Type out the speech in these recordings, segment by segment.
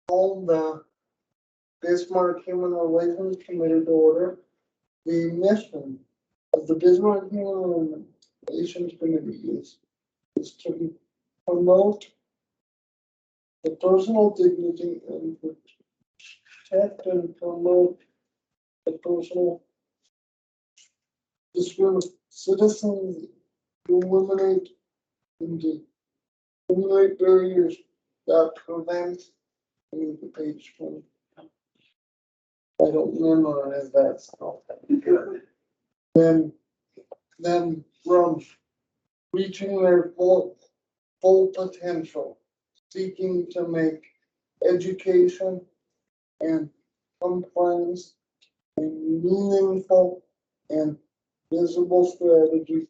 call the Bismarck Human Relations Committee to order. The mission of the Bismarck Human Relations Committee is to promote the personal dignity and protect and promote the personal citizens to eliminate barriers that prevent the page from. I don't memorize that stuff. Then from reaching their full potential, seeking to make education and compliance a meaningful and visible strategy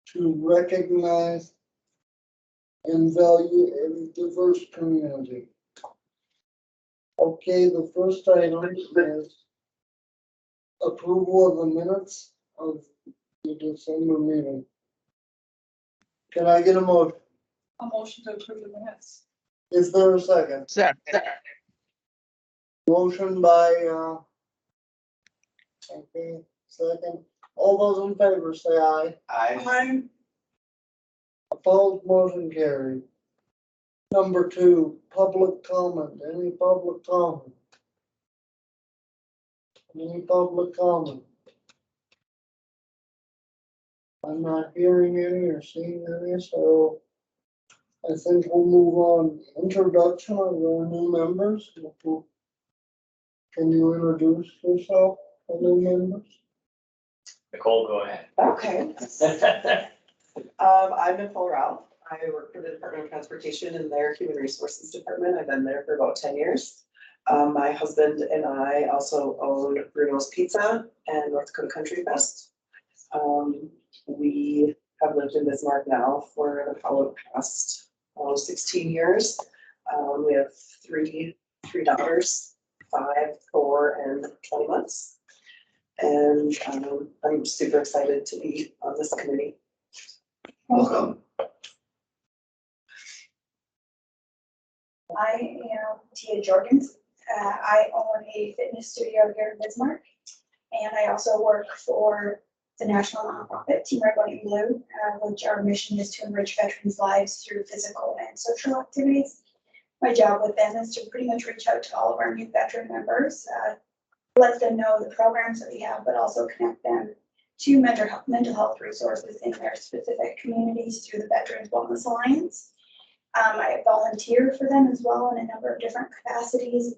to recognize and value a diverse community. Okay, the first item is approval of the minutes of the December meeting. Can I get a motion? A motion to approve the minutes. Is there a second? Second. Motion by, okay, second. All those in favor say aye. Aye. Opposed, motion carried. Number 2, public comment. Any public comment? Any public comment? I'm not hearing any or seeing any, so I think we'll move on. Introduction of our new members. Can you introduce yourself, the new members? Nicole, go ahead. Okay. I'm Nicole Ralph. I work for the Department of Transportation in their Human Resources Department. I've been there for about 10 years. My husband and I also own Bruno's Pizza and North Dakota Country Fest. We have lived in Bismarck now for the past 16 years. We have three daughters, 5, 4, and 20 months. And I'm super excited to be on this committee. Welcome. I am Tia Jorgens. I own a fitness studio here in Bismarck, and I also work for the national nonprofit Team Red, White, and Blue, which our mission is to enrich veterans' lives through physical and social activities. My job with them is to pretty much reach out to all of our new veteran members, let them know the programs that we have, but also connect them to mental health resources in their specific communities through the Veterans Wellness Alliance. I volunteer for them as well in a number of different capacities.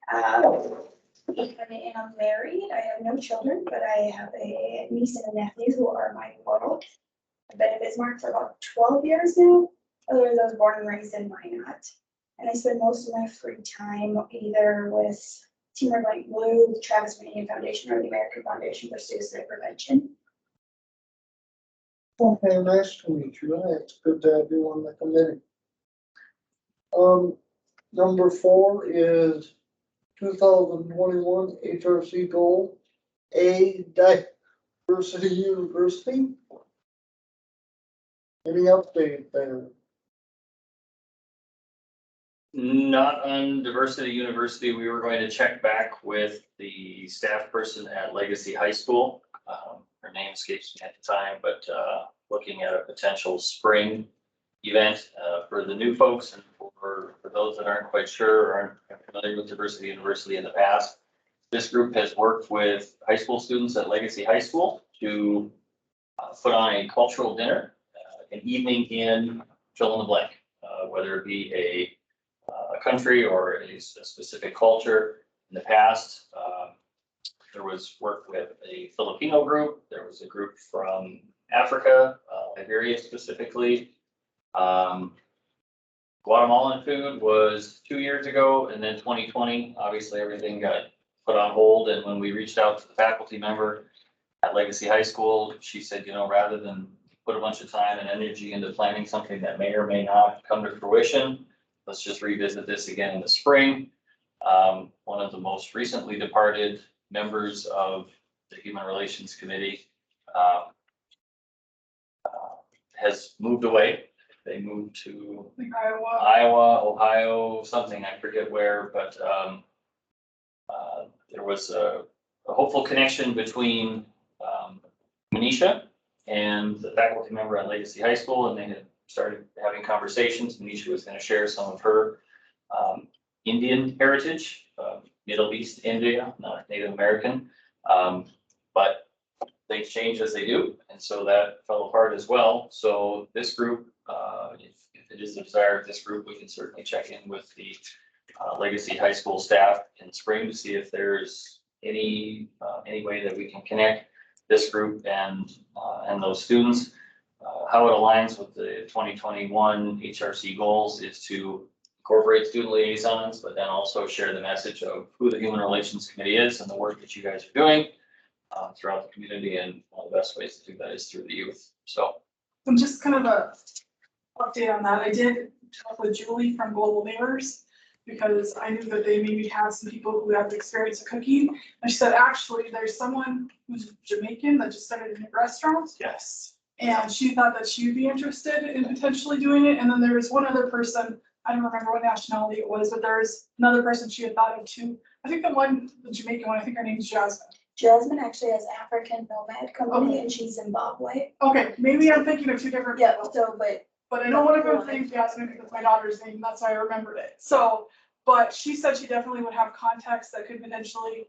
I am married. I have no children, but I have a niece and a nephew who are my world. I've been in Bismarck for about 12 years now. Otherwise, I was born and raised in Minot. And I spend most of my free time either with Team Red, White, and Blue, the Travis Manian Foundation, or the American Foundation for Suicide Prevention. Okay, nice to meet you. It's good to have you on the committee. Number 4 is 2021 HRC goal, A, diversity university. Any update there? Not on Diversity University. We were going to check back with the staff person at Legacy High School. Her name escapes me at the time, but looking at a potential spring event for the new folks and for those that aren't quite sure or aren't familiar with Diversity University in the past. This group has worked with high school students at Legacy High School to put on a cultural dinner, an evening in fill in the blank, whether it be a country or a specific culture. In the past, there was work with a Filipino group. There was a group from Africa, Liberia specifically. Guatemalan food was 2 years ago, and then 2020, obviously everything got put on hold. And when we reached out to the faculty member at Legacy High School, she said, rather than put a bunch of time and energy into planning something that may or may not come to fruition, let's just revisit this again in the spring. One of the most recently departed members of the Human Relations Committee has moved away. they moved to Like Iowa. Iowa, Ohio, something, I forget where, but, there was a hopeful connection between, Manisha and the faculty member at Legacy High School, and they had started having conversations. Manisha was gonna share some of her, Indian heritage, Middle East India, not Native American. But things change as they do, and so that fell apart as well. So this group, if it is the desire of this group, we can certainly check in with the Legacy High School staff in the spring to see if there's any way that we can connect this group and those students. How it aligns with the 2021 HRC goals is to incorporate student liaisons, but then also share the message of who the Human Relations Committee is and the work that you guys are doing throughout the community. And one of the best ways to do that is through the youth. So. And just kind of a update on that, I did talk with Julie from Global Neighbors, because I knew that they maybe had some people who have experience of cooking. And she said, actually, there's someone who's Jamaican that just started a new restaurant. Yes. And she thought that she would be interested in potentially doing it. And then there was one other person, I don't remember what nationality it was, but there was another person she had thought of too. I think the Jamaican one, I think her name's Jasmine. Jasmine actually has African Nomad Company Okay. and she's Zimbabwe. Okay, maybe I'm thinking of two different Yeah, people. so, But I know one of them named Jasmine because it's my daughter's name, that's why I remembered it. So, but she said she definitely would have contacts that could potentially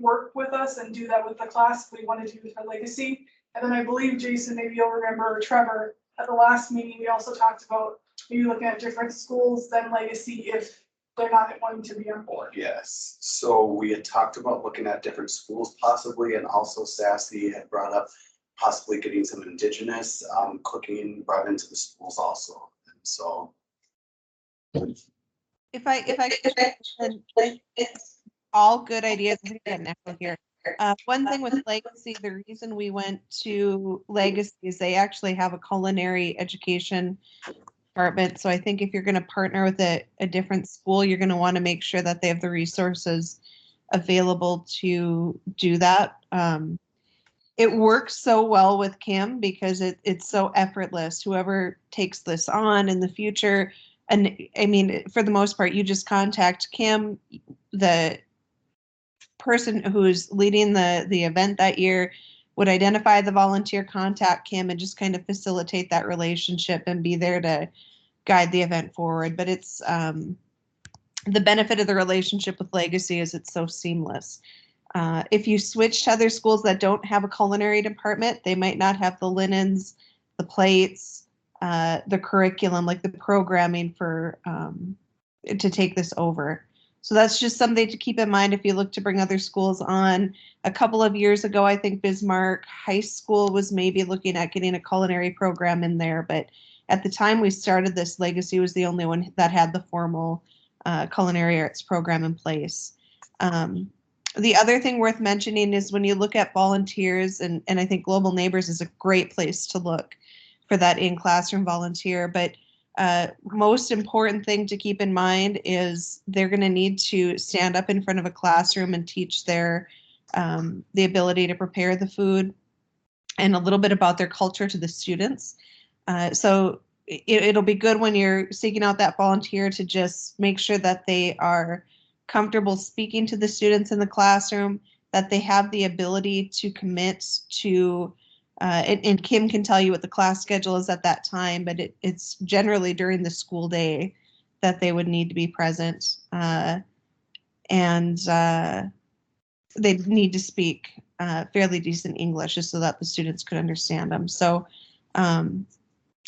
work with us and do that with the class if we wanted to with her Legacy. And then I believe, Jason, maybe you'll remember Trevor, at the last meeting, we also talked about maybe looking at different schools than Legacy if they're not wanting to be on board. Yes, so we had talked about looking at different schools possibly, and also Sassy had brought up possibly getting some indigenous cooking brought into the schools also, and so. If I could, it's all good ideas. I think I got an echo here. One thing with Legacy, the reason we went to Legacy is they actually have a culinary education department. So I think if you're going to partner with a different school, you're going to want to make sure that they have the resources available to do that. It works so well with Kim because it's so effortless. Whoever takes this on in the future, and I mean, for the most part, you just contact Kim, the person who's leading the event that year would identify the volunteer, contact Kim, and just kind of facilitate that relationship and be there to guide the event forward. But it's the benefit of the relationship with Legacy is it's so seamless. If you switch to other schools that don't have a culinary department, they might not have the linens, the plates, the curriculum, like the programming for to take this over. So that's just something to keep in mind if you look to bring other schools on. A couple of years ago, I think Bismarck High School was maybe looking at getting a culinary program in there, but at the time we started this, Legacy was the only one that had the formal culinary arts program in place. The other thing worth mentioning is when you look at volunteers, and I think Global Neighbors is a great place to look for that in-classroom volunteer, but most important thing to keep in mind is they're going to need to stand up in front of a classroom and teach their the ability to prepare the food and a little bit about their culture to the students. So it'll be good when you're seeking out that volunteer to just make sure that they are comfortable speaking to the students in the classroom, that they have the ability to commit to and Kim can tell you what the class schedule is at that time, but it's generally during the school day that they would need to be present. And they need to speak fairly decent English just so that the students could understand them. So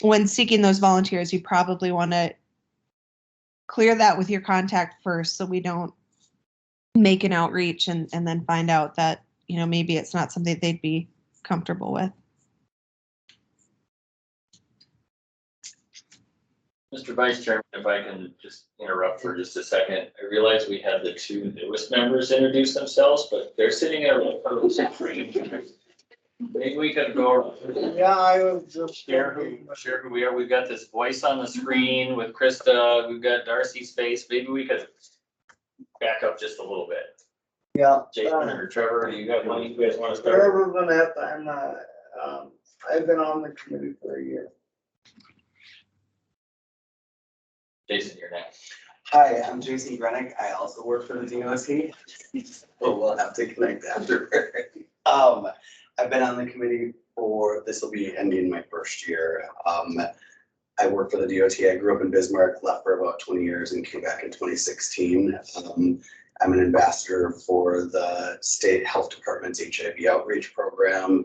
when seeking those volunteers, you probably want to clear that with your contact first so we don't make an outreach and then find out that, you know, maybe it's not something they'd be comfortable with. Mr. Vice Chairman, if I can just interrupt for just a second. I realize we had the two newest members introduce themselves, but they're sitting in a screen. Maybe we could go Yeah, I was just. share who we are. We've got this voice on the screen with Krista. We've got Darcy's face. Maybe we could back up just a little bit. Yeah. Jason or Trevor, do you got one you guys want to start? Trevor Vanette, I've been on the committee for a year. Jason, your name. Hi, I'm Jason Grenick. I also work for the DOT. So we'll have to connect after. I've been on the committee for, this will be ending my first year. I work for the DOT. I grew up in Bismarck, left for about 20 years and came back in 2016. I'm an ambassador for the state health department's HIV outreach program.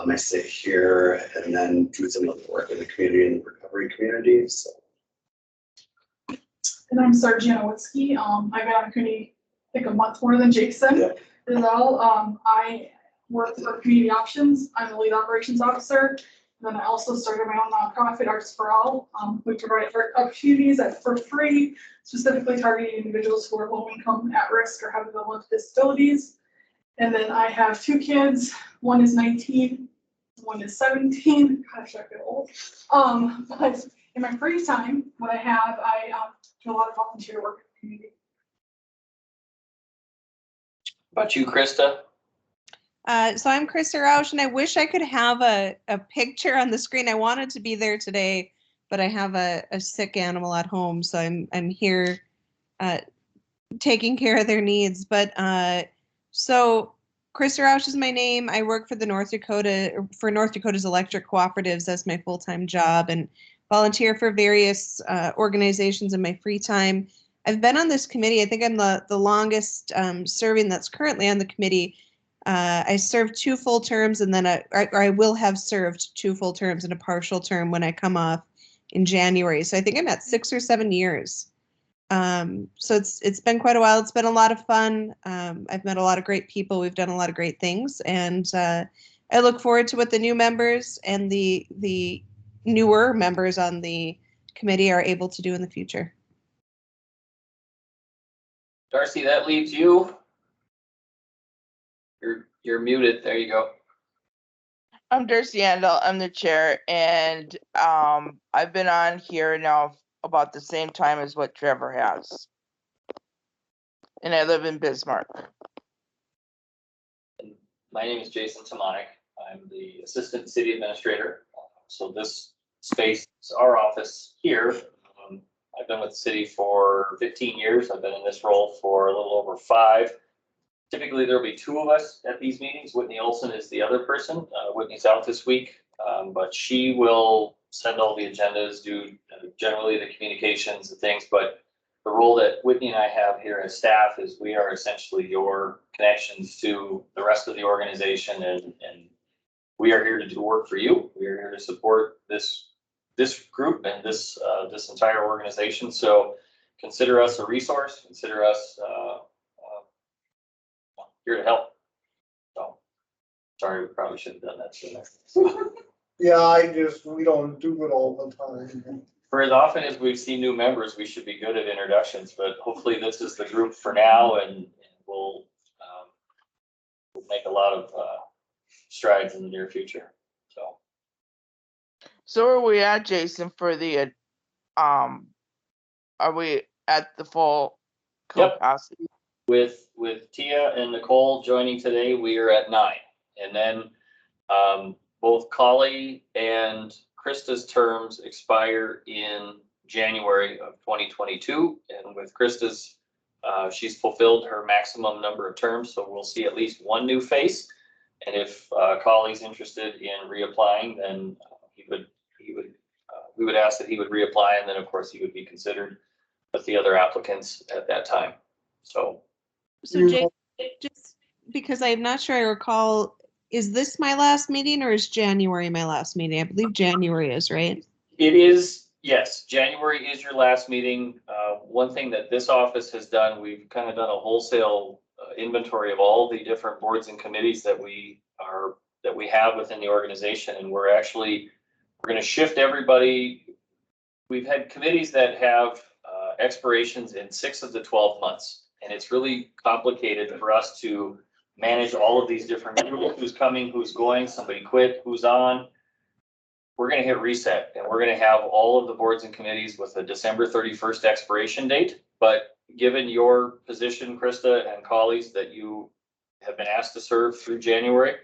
I sit here and then do some other work in the community and recovery community. So And I'm Sarah Janowitzki. I've been on the committee, I think, a month more than Jason. Yeah. As well, I work for Community Options. I'm the lead operations officer. And then I also started my own nonprofit, Arts for All. We provide art opportunities for free, specifically targeting individuals who are low income, at risk, or have developmental disabilities. And then I have 2 kids. One is 19, one is 17. Gosh, I feel old. But in my free time, what I have, I do a lot of volunteer work in the community. About you, Krista? So I'm Krista Rausch, and I wish I could have a picture on the screen. I wanted to be there today, but I have a sick animal at home, so I'm here taking care of their needs. But so Krista Rausch is my name. I work for the North Dakota's electric cooperatives as my full-time job, and volunteer for various organizations in my free time. I've been on this committee. I think I'm the longest serving that's currently on the committee. I served 2 full terms, and then I will have served 2 full terms and a partial term when I come off in January. So I think I'm at 6 or 7 years. So it's been quite a while. It's been a lot of fun. I've met a lot of great people. We've done a lot of great things, and I look forward to what the new members and the newer members on the committee are able to do in the future. Darcy, that leaves you. You're muted. There you go. I'm Darcy Andel. I'm the chair, and I've been on here now about the same time as what Trevor has. And I live in Bismarck. My name is Jason Tomanek. I'm the assistant city administrator. So this space is our office here. I've been with the city for 15 years. I've been in this role for a little over 5. Typically, there'll be 2 of us at these meetings. Whitney Olson is the other person. Whitney's out this week, but she will send all the agendas, do generally the communications and things. But the role that Whitney and I have here as staff is we are essentially your connections to the rest of the organization, and we are here to do work for you. We are here to support this group and this entire organization. So consider us a resource. Consider us here to help. So sorry, we probably should have done that sooner. Yeah, we don't do it all the time. For as often as we've seen new members, we should be good at introductions, but hopefully this is the group for now, and we'll make a lot of strides in the near future. So where are we at, Jason, for the are we at the full Yep. capacity? With Tia and Nicole joining today, we are at 9. And then both Collie and Krista's terms expire in January of 2022. And with Krista's, she's fulfilled her maximum number of terms, so we'll see at least 1 new face. And if Collie's interested in reapplying, then we would ask that he would reapply, and then of course he would be considered with the other applicants at that time. So Jay, just because I'm not sure I recall, is this my last meeting or is January my last meeting? I believe January is, right? it is, yes, January is your last meeting. One thing that this office has done, we've kind of done a wholesale inventory of all the different boards and committees that we have within the organization, and we're going to shift everybody. We've had committees that have expirations in 6 of the 12 months, and it's really complicated for us to manage all of these different people, who's coming, who's going, somebody quit, who's on. We're going to hit reset, and we're going to have all of the boards and committees with a December 31st expiration date. But given your position, Krista and colleagues, that you have been asked to serve through January,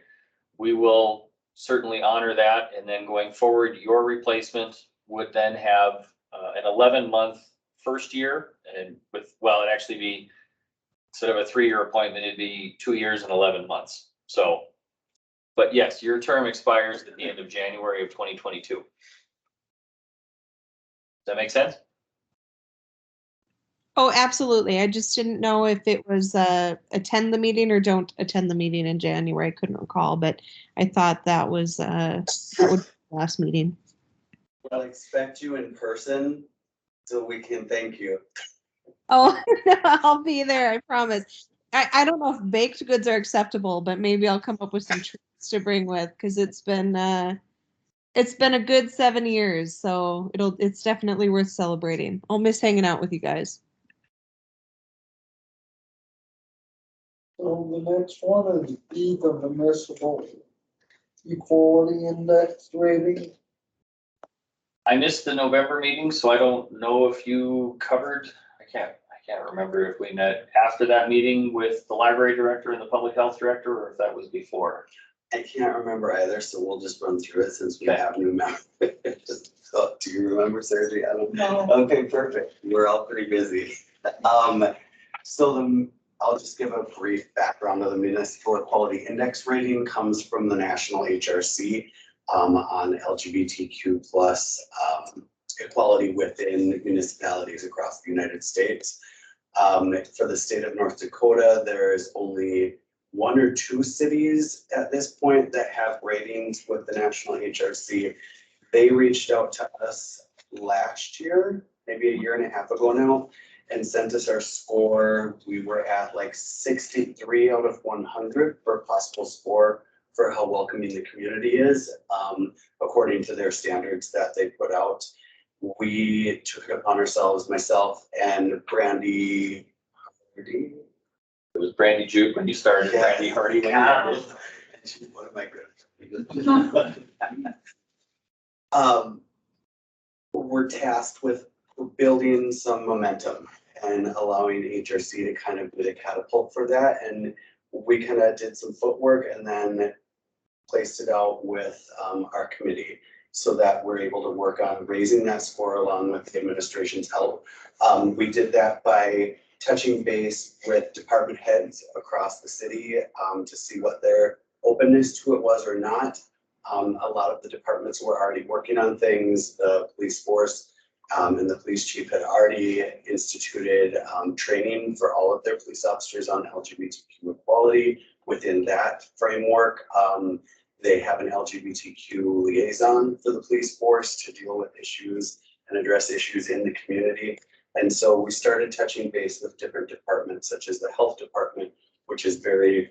we will certainly honor that. And then going forward, your replacement would then have an 11-month first year, and it'd actually be, instead of a 3-year appointment, it'd be 2 years and 11 months. So, but yes, your term expires at the end of January of 2022. Does that make sense? Oh, absolutely. I just didn't know if it was attend the meeting or don't attend the meeting in January. I couldn't recall, but I thought that was that would be the last meeting. I'll expect you in person so we can thank you. Oh, I'll be there, I promise. I don't know if baked goods are acceptable, but maybe I'll come up with some treats to bring with, because it's been a good 7 years, so it's definitely worth celebrating. I'll miss hanging out with you guys. So the next one is E, the municipal equality index rating. I missed the November meeting, so I don't know if you covered, I can't remember if we met after that meeting with the library director and the public health director, or if that was before. I can't remember either, so we'll just run through it since we Okay. have new members. So, do you remember, Sergi? I don't know. No. Okay, perfect. We're all pretty busy. I'll just give a brief background of the municipal equality index rating. Comes from the national HRC on LGBTQ plus equality within municipalities across the United States. For the state of North Dakota, there's only 1 or 2 cities at this point that have ratings with the national HRC. They reached out to us last year, maybe a year and a half ago now, and sent us our score. We were at like 63 out of 100 for a possible score for how welcoming the community is, according to their standards that they put out. We took it upon ourselves, myself and Brandy Hardy. It was Brandy Juke when you started, Yeah. Brandy Hardy when you Yeah. ended. And she's one of my good. We're tasked with building some momentum and allowing HRC to kind of be the catapult for that. And we kind of did some footwork and then placed it out with our committee so that we're able to work on raising that score along with the administration's help. We did that by touching base with department heads across the city to see what their openness to it was or not. A lot of the departments were already working on things. The police force and the police chief had already instituted training for all of their police officers on LGBTQ equality. Within that framework, they have an LGBTQ liaison for the police force to deal with issues and address issues in the community. And so we started touching base with different departments, such as the health department, which is very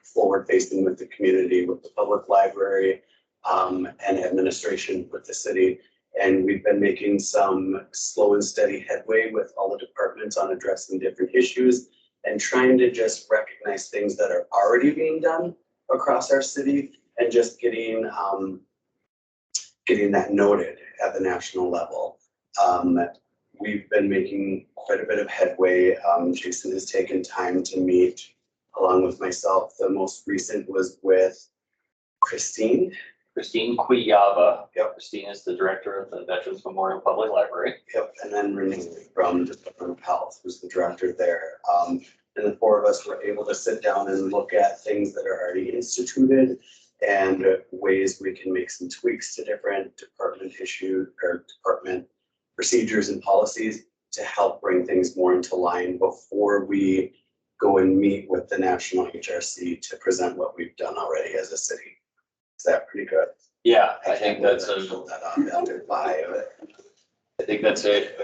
forward facing with the community, with the public library, and administration with the city. And we've been making some slow and steady headway with all the departments on addressing different issues and trying to just recognize things that are already being done across our city and just getting that noted at the national level. We've been making quite a bit of headway. Jason has taken time to meet along with myself. The most recent was with Christine Cuyava. Yep. Christine is the director of the Veterans Memorial Public Library. Yep, and then Renee from the Department of Health, who's the director there. And the 4 of us were able to sit down and look at things that are already instituted and ways we can make some tweaks to different department issues or department procedures and policies to help bring things more into line before we go and meet with the national HRC to present what we've done already as a city. Is that pretty good? Yeah, I think that's a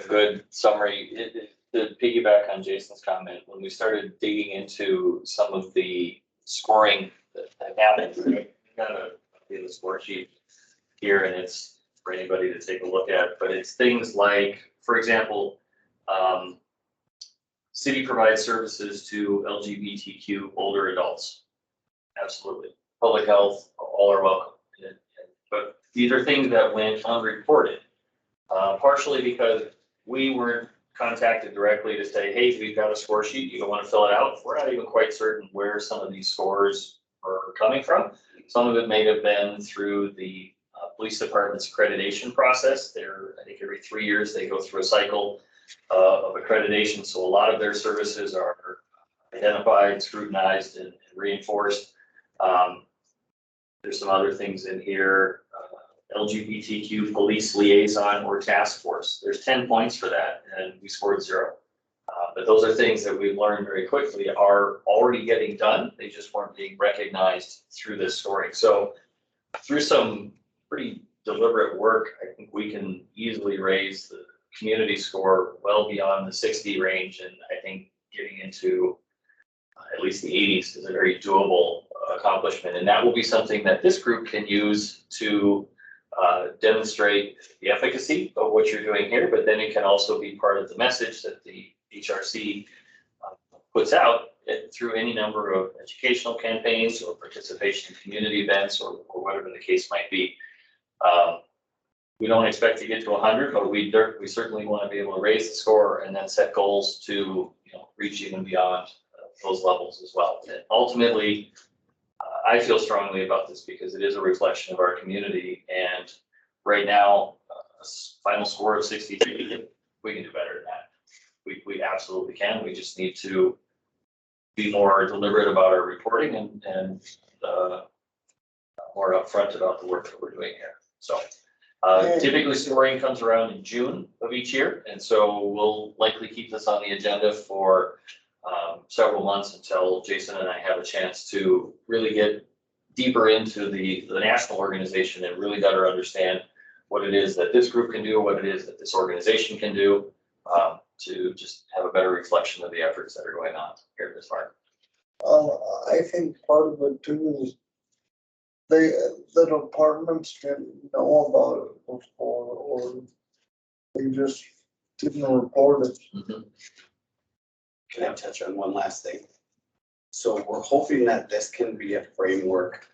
good summary. To piggyback on Jason's comment, when we started digging into some of the scoring that happened, we got the score sheet here, and it's for anybody to take a look at, but it's things like, for example, city provides services to LGBTQ older adults. Absolutely. Public health, all are welcome. But these are things that went unreported, partially because we weren't contacted directly to say, hey, we've got a score sheet, you don't want to fill it out. We're not even quite certain where some of these scores are coming from. Some of it may have been through the police department's accreditation process. I think every 3 years they go through a cycle of accreditation. So a lot of their services are identified, scrutinized, and reinforced. There's some other things in here, LGBTQ police liaison or task force. There's 10 points for that, and we scored 0. But those are things that we've learned very quickly are already getting done. They just weren't being recognized through this scoring. So through some pretty deliberate work, I think we can easily raise the community score well beyond the 60 range. And I think getting into at least the 80s is a very doable accomplishment. And that will be something that this group can use to demonstrate the efficacy of what you're doing here, but then it can also be part of the message that the HRC puts out through any number of educational campaigns or participation in community events or whatever the case might be. We don't expect to get to 100, but we certainly want to be able to raise the score and then set goals to reach even beyond those levels as well. And ultimately, I feel strongly about this because it is a reflection of our community. And right now, a final score of 63, we can do better than that. We absolutely can. We just need to be more deliberate about our reporting and more upfront about the work that we're doing here. So typically scoring comes around in June of each year. And so we'll likely keep this on the agenda for several months until Jason and I have a chance to really get deeper into the national organization and really better understand what it is that this group can do, what it is that this organization can do, to just have a better reflection of the efforts that are going on here at this park. I think part of it too is the departments didn't know about it before, or they just didn't report it. Can I touch on one last thing? So we're hoping that this can be a framework,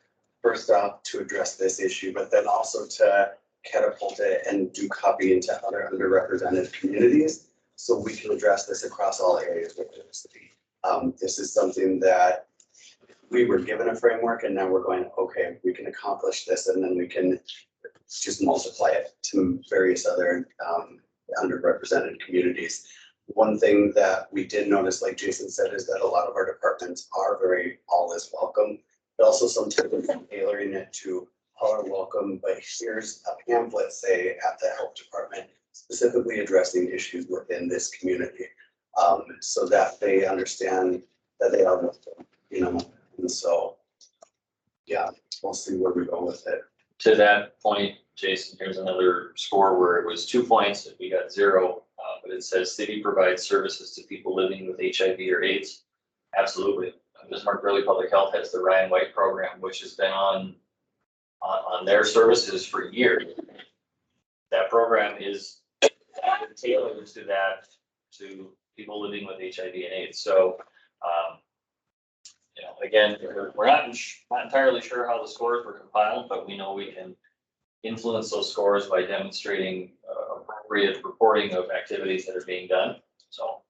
first off, to address this issue, but then also to catapult it and do copy into other underrepresented communities, so we can address this across all areas of the city. This is something that we were given a framework, and now we're going, okay, we can accomplish this, and then we can just multiply it to various other underrepresented communities. One thing that we did notice, like Jason said, is that a lot of our departments are very all is welcome, but also sometimes tailoring it to all are welcome, but here's a pamphlet, say, at the health department, specifically addressing issues within this community, so that they understand that they are welcome, and so, yeah, we'll see where we go with it. To that point, Jason, here's another score where it was 2 points and we got 0, but it says city provides services to people living with HIV or AIDS. Absolutely. Bismarck Valley Public Health has the Ryan White program, which has been on their services for years. That program is tailored to that, to people living with HIV and AIDS. So, again, we're not entirely sure how the scores were compiled, but we know we can influence those scores by demonstrating appropriate reporting of activities that are being done. So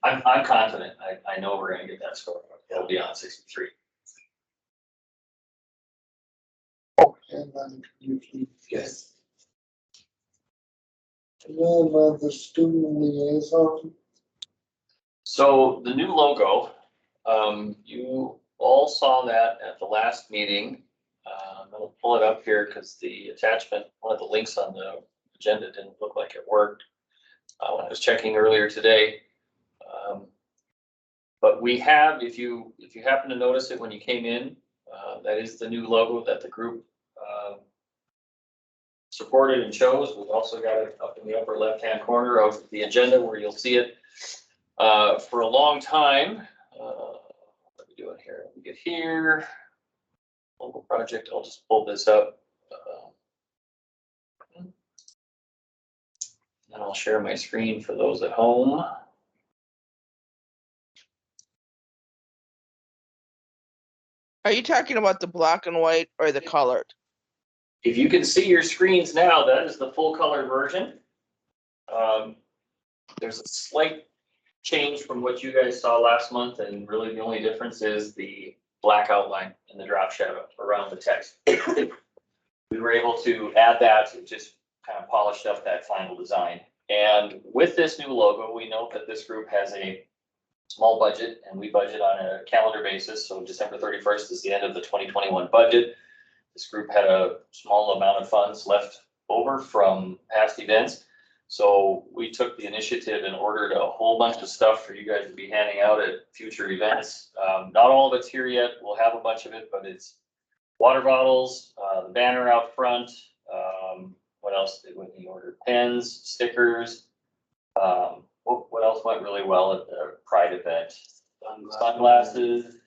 I'm confident. I know we're going to get that score. It'll be on 63. And then you can, Yes. and then the student liaison. So the new logo, you all saw that at the last meeting. I'm going to pull it up here because the attachment, one of the links on the agenda didn't look like it worked when I was checking earlier today. But we have, if you happen to notice it when you came in, that is the new logo that the group supported and chose. We've also got it up in the upper left-hand corner of the agenda where you'll see it for a long time. What are we doing here? We get here. Local project. I'll just pull this up. And I'll share my screen for those at home. Are you talking about the black and white or the colored? If you can see your screens now, that is the full color version. There's a slight change from what you guys saw last month, and really the only difference is the black outline and the drop shadow around the text. We were able to add that, it just kind of polished up that final design. And with this new logo, we note that this group has a small budget and we budget on a calendar basis. So December 31st is the end of the 2021 budget. This group had a small amount of funds left over from past events. So we took the initiative and ordered a whole bunch of stuff for you guys to be handing out at future events. Not all of it's here yet. We'll have a bunch of it, but it's water bottles, the banner out front. What else did we order? Pens, stickers. What else went really well at the Pride event? Sunglasses.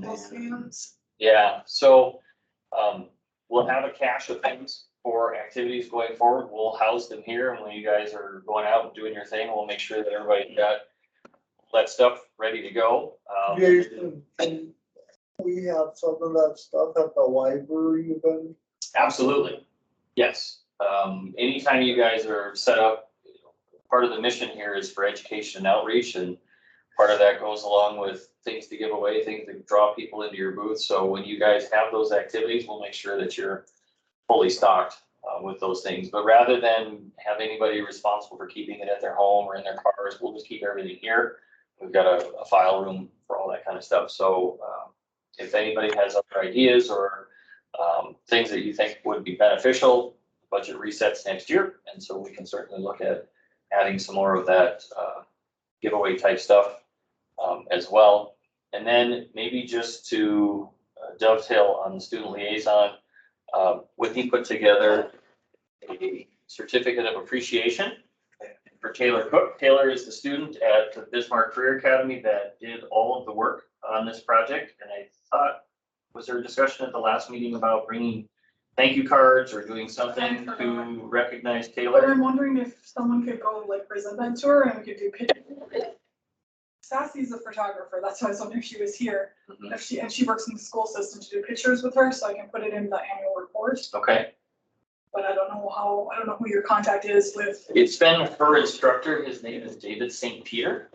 Those fans. Yeah, so we'll have a cache of things for activities going forward. We'll house them here, and when you guys are going out and doing your thing, we'll make sure that everybody got that stuff ready to go. Jason, can we have some of that stuff at the library event? Absolutely, yes. Anytime you guys are set up, part of the mission here is for education and outreach, and part of that goes along with things to give away, things to draw people into your booth. So when you guys have those activities, we'll make sure that you're fully stocked with those things. But rather than have anybody responsible for keeping it at their home or in their cars, we'll just keep everything here. We've got a file room for all that kind of stuff. So if anybody has other ideas or things that you think would be beneficial, budget resets next year. And so we can certainly look at adding some more of that giveaway type stuff as well. And then maybe just to dovetail on the student liaison, Whitney put together a certificate of appreciation for Taylor Cook. Taylor is the student at the Bismarck Career Academy that did all of the work on this project. And I thought, was there a discussion at the last meeting about bringing thank you cards or doing something to recognize But Taylor? I'm wondering if someone could go like present that to her and we could do pictures. Sassy's a photographer, that's why I was wondering if she was here. Mhm. If she works in the school system to do pictures with her, so I can put it in the annual report. Okay, But I don't know who your contact is with. it's been her instructor. His name is David St. Peter.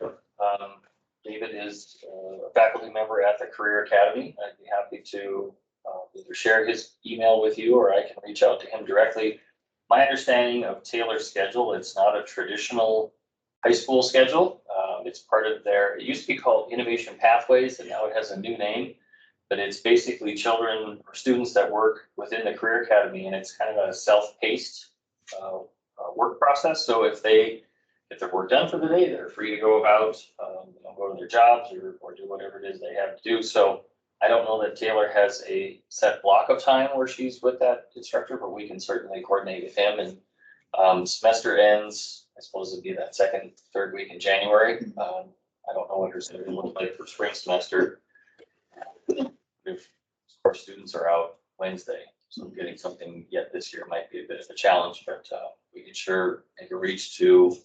David is a faculty member at the Career Academy. I'd be happy to either share his email with you or I can reach out to him directly. My understanding of Taylor's schedule, it's not a traditional high school schedule. It's part of their, it used to be called Innovation Pathways, and now it has a new name. But it's basically children or students that work within the Career Academy, and it's kind of a self-paced work process. So if their work done for the day, they're free to go about, go to their jobs or do whatever it is they have to do. So I don't know that Taylor has a set block of time where she's with that instructor, but we can certainly coordinate with him. And semester ends, I suppose it'd be that second, third week in January. I don't know what her schedule looks like for spring semester. If, of course, students are out Wednesday, so getting something yet this year might be a bit of a challenge, but we can sure make a reach to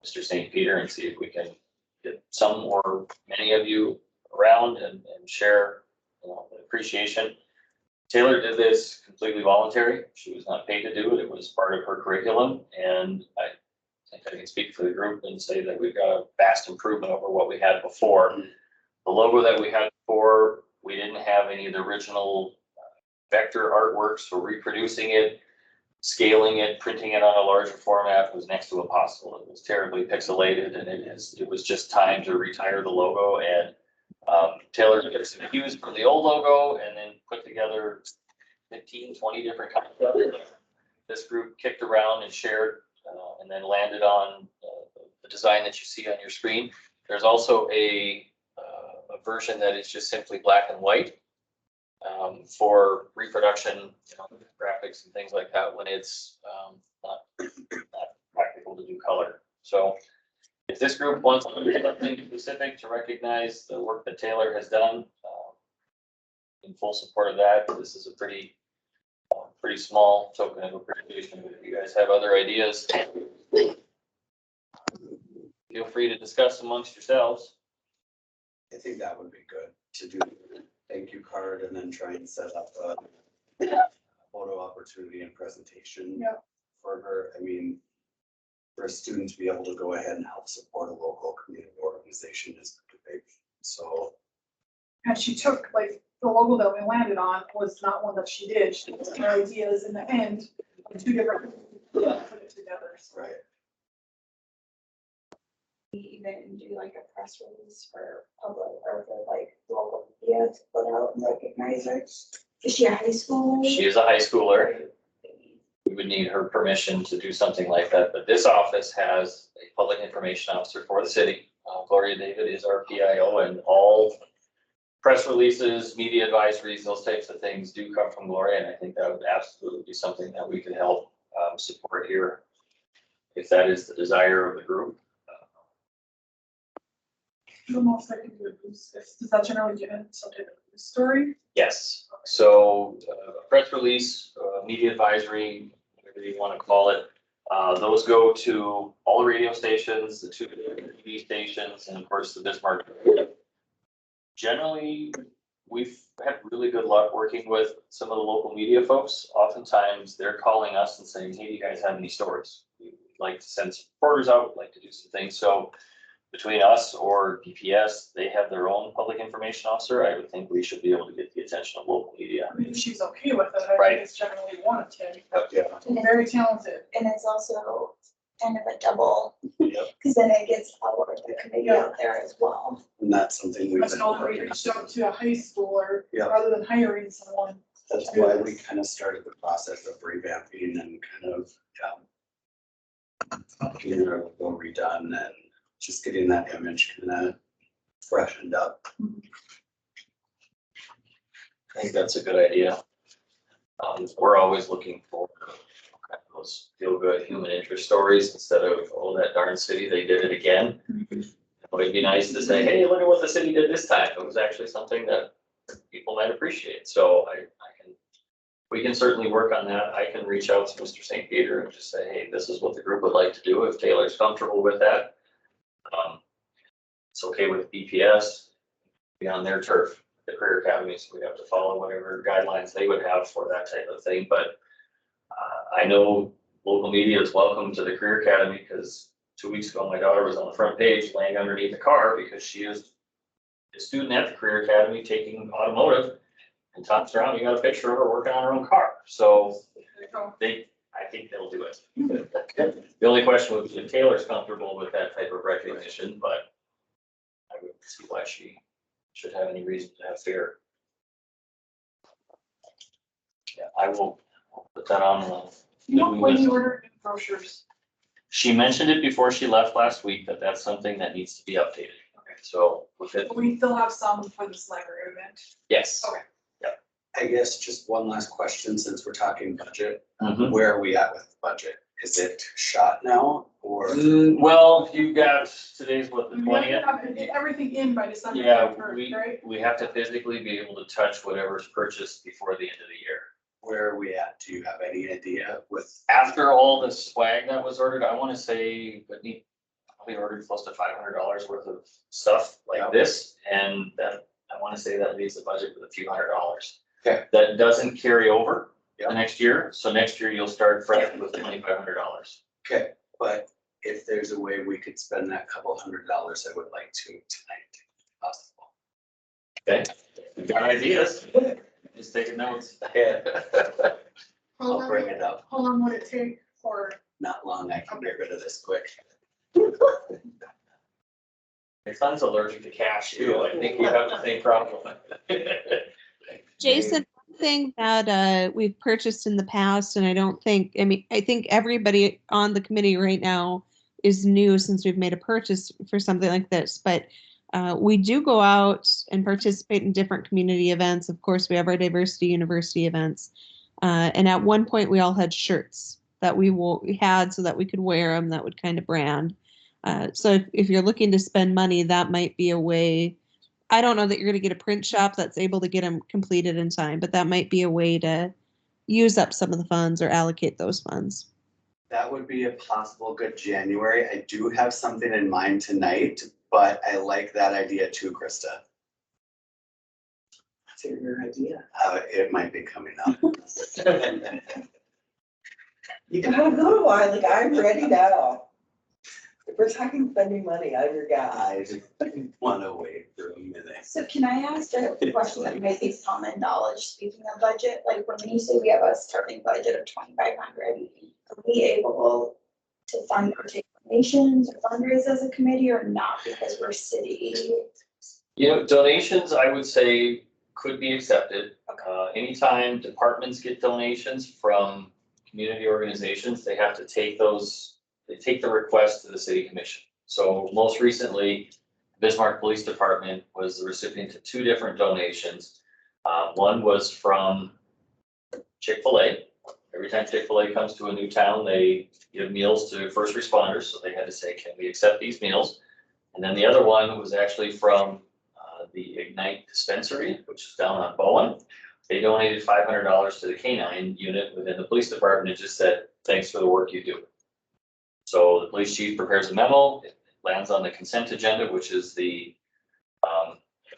Mr. St. Peter and see if we can get some or many of you around and share, the appreciation. Taylor did this completely voluntary. She was not paid to do it. It was part of her curriculum, and I think I can speak for the group and say that we've got a vast improvement over what we had before. The logo that we had before, we didn't have any of the original vector artworks, so reproducing it, scaling it, printing it on a larger format was next to impossible. It was terribly pixelated, and it was just time to retire the logo. And Taylor took some cues from the old logo and then put together 15, 20 different kinds of it. This group kicked around and shared and then landed on the design that you see on your screen. There's also a version that is just simply black and white for reproduction, graphics and things like that when it's not practical to do color. So if this group wants to do something specific to recognize the work that Taylor has done, in full support of that. This is a pretty small token of appreciation. But if you guys have other ideas, feel free to discuss amongst yourselves. I think that would be good to do a thank you card and then try and set up a photo opportunity and presentation Yeah. for her. I mean, for a student to be able to go ahead and help support a local community organization is big. So. And she took, like, the logo that we landed on was not one that she did. She took her ideas in the end, two different, put it together. So Right. we even do like a press release for public or for like local media to put out and recognize her. Is she a high schooler? She is a high schooler. We would need her permission to do something like that, but this office has a public information officer for the city. Gloria David is our PIO, and all press releases, media advisories, those types of things do come from Gloria, and I think that would absolutely be something that we could help support here, if that is the desire of the group. The most I can do a boost, does that generally get into some type of news story? Yes, so press release, media advisory, whatever you want to call it, those go to all the radio stations, the two TV stations, and of course the Bismarck. Generally, we've had really good luck working with some of the local media folks. Oftentimes, they're calling us and saying, hey, do you guys have any stories? We'd like to send some reporters out, we'd like to do some things. So between us or DPS, they have their own public information officer. I would think we should be able to get the attention of local media. I mean, if she's okay with it, I Right. think it's generally warranted. Yeah. And Very talented. it's also kind of a double, Yep. because then it gets our the committee out there as well. And that's something we've That's been an old working reached on. out to a high schooler Yeah. rather than hiring someone. That's why we kind of started the process of revamping and kind of, getting our logo redone and just getting that image kind of freshened up. I think that's a good idea. We're always looking for kind of those feel-good human interest stories instead of, oh, that darn city, they did it again. It'd be nice to say, hey, look at what the city did this time. It was actually something that people might appreciate. So we can certainly work on that. I can reach out to Mr. St. Peter and just say, hey, this is what the group would like to do, if Taylor's comfortable with that. It's okay with BPS, be on their turf, the Career Academy, so we have to follow whatever guidelines they would have for that type of thing, but I know local media is welcome to the Career Academy, because 2 weeks ago, my daughter was on the front page laying underneath a car because she is a student at the Career Academy taking automotive, and tops around, you got a picture of her working on her own car, so I think they'll do it. The only question would be if Taylor's comfortable with that type of recognition, but I wouldn't see why she should have any reason to have fear. Yeah, I will put that on. You know, when you order new brochures, She mentioned it before she left last week, that that's something that needs to be updated. So with it, we still have some for this library event. yes. Okay. I guess just one last question, since we're talking budget, Mhm. where are we at with the budget? Is it shot now or? Well, you've got, today's what, the We have to 20th? have everything in by December Yeah, 31st, right? we have to physically be able to touch whatever's purchased before the end of the year. Where are we at? Do you have any idea with? After all the swag that was ordered, I wanna say, but we probably ordered close to $500 worth of stuff like Yeah. this, and that, I wanna say that leaves the budget with a few $100. Okay. That doesn't carry over Yeah. the next year, so next year you'll start fresh with $2,500. Okay, but if there's a way we could spend that couple $100, I would like to tonight, if possible. Okay, we've got ideas, just taking notes. I'll bring it up. How long would it take for? Not long, I can get rid of this quick. My son's allergic to cash too, I think we have the same problem. Jason, one thing that we've purchased in the past, and I think everybody on the committee right now is new since we've made a purchase for something like this, but we do go out and participate in different community events. Of course, we have our Diversity University events. And at one point, we all had shirts that we had so that we could wear them, that would kind of brand. So if you're looking to spend money, that might be a way. I don't know that you're going to get a print shop that's able to get them completed in time, but that might be a way to use up some of the funds or allocate those funds. That would be a possible good January. I do have something in mind tonight, but I like that idea too, Krista. What's your idea? It might be coming up. You gotta go, I'm ready now. If we're talking spending money, I'm your guy. I just wanna wait for a minute. So can I ask a question that might be common knowledge, speaking of budget, like when you say we have a starting budget of 2,500, are we able to fund or take donations or fundraise as a committee or not because we're city? You know, donations, I would say, could be accepted. Anytime departments get donations from community organizations, they have to take those, they take the request to the city commission. So most recently, Bismarck Police Department was the recipient of 2 different donations. One was from Chick-fil-A. Every time Chick-fil-A comes to a new town, they give meals to first responders, so they had to say, can we accept these meals? And then the other one was actually from the Ignite Dispensary, which is down on Bowen. They donated $500 to the K-9 unit within the police department and just said, thanks for the work you do. So the police chief prepares a memo, it lands on the consent agenda, which is the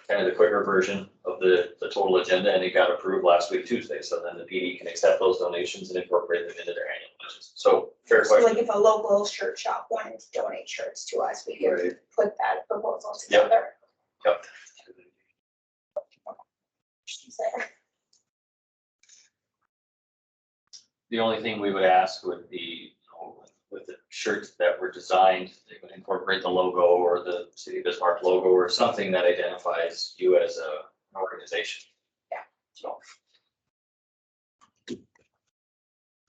kind of the quicker version of the total agenda, and it got approved last week Tuesday. So then the PD can accept those donations and incorporate them into their annual budgets. So fair So question. like if a local shirt shop wanted to donate shirts to us, we could Right. put that proposal Yep. together. Yep. She's there. The only thing we would ask would be, you know, with the shirts that were designed, they would incorporate the logo or the City of Bismarck logo or something that identifies you as an organization. Yeah. So.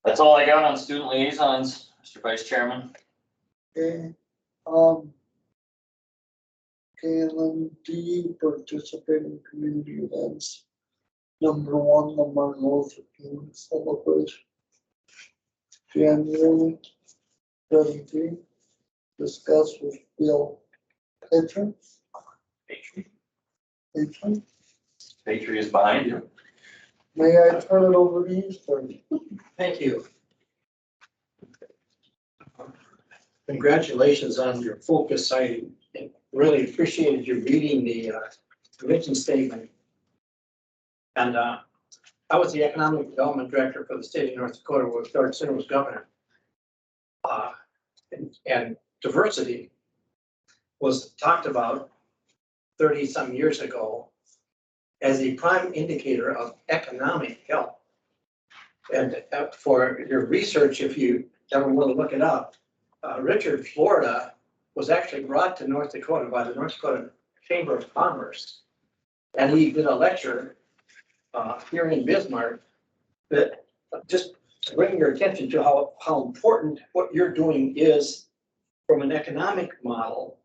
That's all I got on student liaisons, Mr. Vice Chairman. Okay, Caitlin, do you participate in community events? Number 1, the Martin Luther King celebration. January 17th, discuss with Bill Petron. Patriot is behind you. May I turn it over to you, sir? Thank you. Congratulations on your focus. I really appreciated you reading the mission statement. And I was the Economic Development Director for the state of North Dakota where George Center was governor. And diversity was talked about 30-some years ago as a prime indicator of economic health. And for your research, if you ever want to look it up, Richard Florida was actually brought to North Dakota by the North Dakota Chamber of Commerce. And he did a lecture here in Bismarck that just bring your attention to how important what you're doing is from an economic model.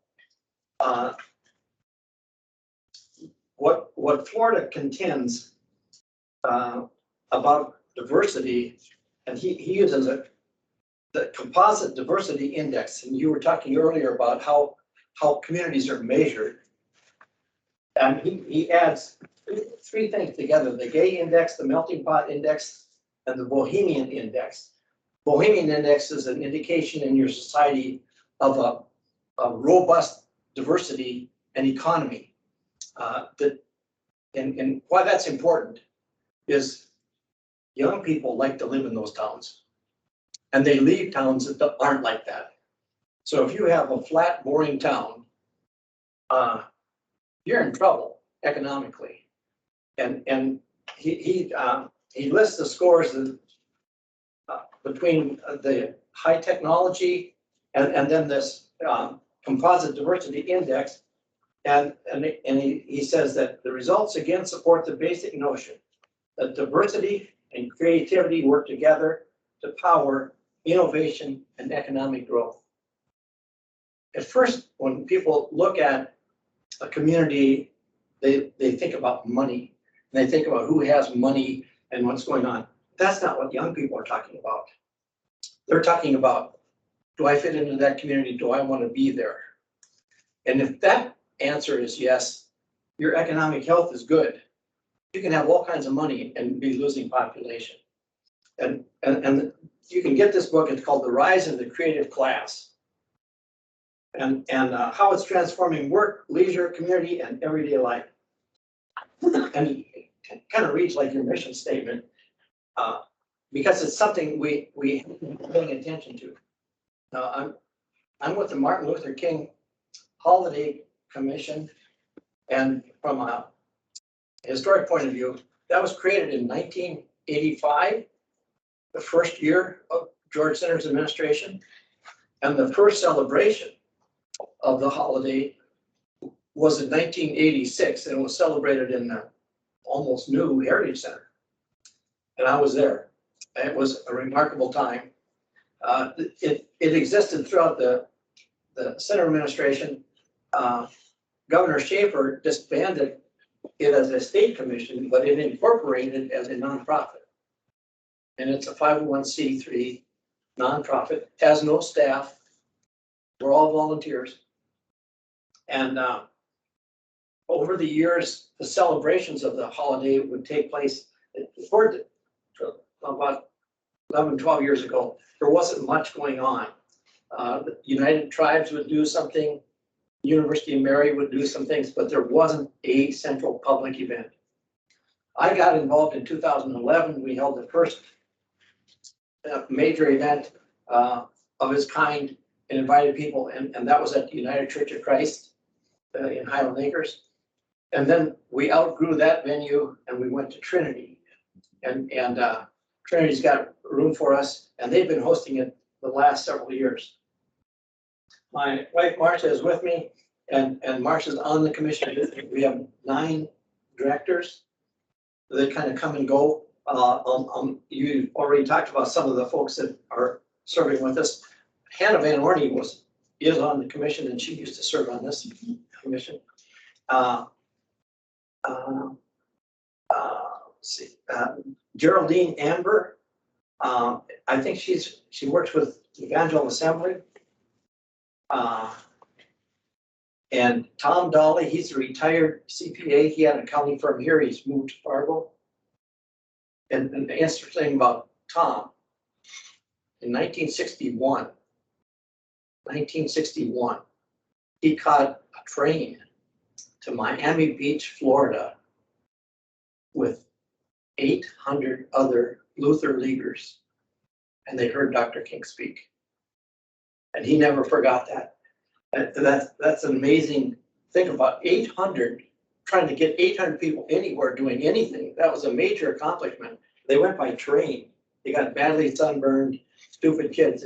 What Florida contends about diversity, and he uses the composite diversity index, and you were talking earlier about how communities are measured. And he adds 3 things together: the gay index, the melting pot index, and the Bohemian index. Bohemian index is an indication in your society of a robust diversity and economy. And why that's important is young people like to live in those towns, and they leave towns that aren't like that. So if you have a flat, boring town, you're in trouble economically. And he lists the scores between the high technology and then this composite diversity index. And he says that the results again support the basic notion that diversity and creativity work together to power innovation and economic growth. At first, when people look at a community, they think about money, and they think about who has money and what's going on. That's not what young people are talking about. They're talking about, do I fit into that community? Do I want to be there? And if that answer is yes, your economic health is good. You can have all kinds of money and be losing population. And you can get this book. It's called The Rise of the Creative Class. And how it's transforming work, leisure, community, and everyday life. And it kind of reads like your mission statement because it's something we have been paying attention to. I'm with the Martin Luther King Holiday Commission, and from a historic point of view, that was created in 1985, the first year of George Center's administration. And the first celebration of the holiday was in 1986, and it was celebrated in the almost new Heritage Center. And I was there. It was a remarkable time. It existed throughout the center administration. Governor Schaefer disbanded it as a state commission, but it incorporated it as a nonprofit. And it's a 501c3 nonprofit, has no staff. We're all volunteers. And over the years, the celebrations of the holiday would take place. About 11, 12 years ago, there wasn't much going on. The United Tribes would do something, University of Mary would do some things, but there wasn't a central public event. I got involved in 2011. We held the first major event of its kind and invited people, and that was at the United Church of Christ in Highland Acres. And then we outgrew that venue and we went to Trinity. And Trinity's got room for us, and they've been hosting it the last several years. My wife Marcia is with me, and Marcia's on the commission. We have 9 directors. They kind of come and go. You already talked about some of the folks that are serving with us. Hannah Van Orney is on the commission, and she used to serve on this commission. Let's see, Geraldine Amber. I think she works with Evangel Assembly. And Tom Dolly, he's a retired CPA. He had an accounting firm here. He's moved to Fargo. And the interesting thing about Tom, in 1961, he caught a train to Miami Beach, Florida, with 800 other Luther leaders, and they heard Dr. King speak. And he never forgot that. That's an amazing thing about 800, trying to get 800 people anywhere doing anything. That was a major accomplishment. They went by train. They got badly sunburned, stupid kids,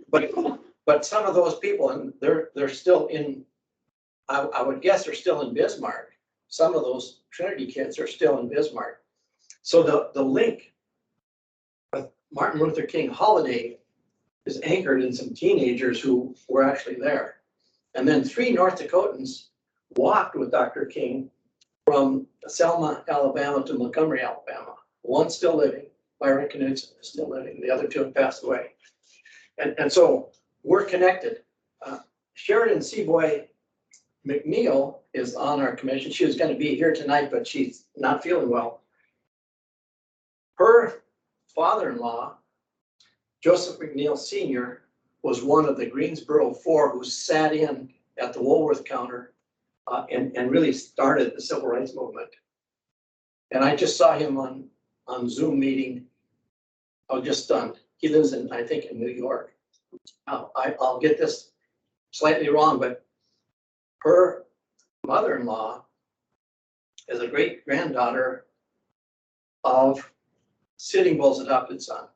but some of those people, and they're still in, I would guess they're still in Bismarck. Some of those Trinity kids are still in Bismarck. So the link with Martin Luther King holiday is anchored in some teenagers who were actually there. And then 3 North Dakotans walked with Dr. King from Selma, Alabama to Montgomery, Alabama. One still living, Byron Knudsen is still living. The other 2 have passed away. And so we're connected. Sheridan Seaboy McNeil is on our commission. She was going to be here tonight, but she's not feeling well. Her father-in-law, Joseph McNeil Sr., was one of the Greensboro 4 who sat in at the Woolworth counter and really started the civil rights movement. And I just saw him on Zoom meeting. I was just stunned. He lives in, I think, in New York. I'll get this slightly wrong, but her mother-in-law is a great-granddaughter of Sitting Bull's adopted son.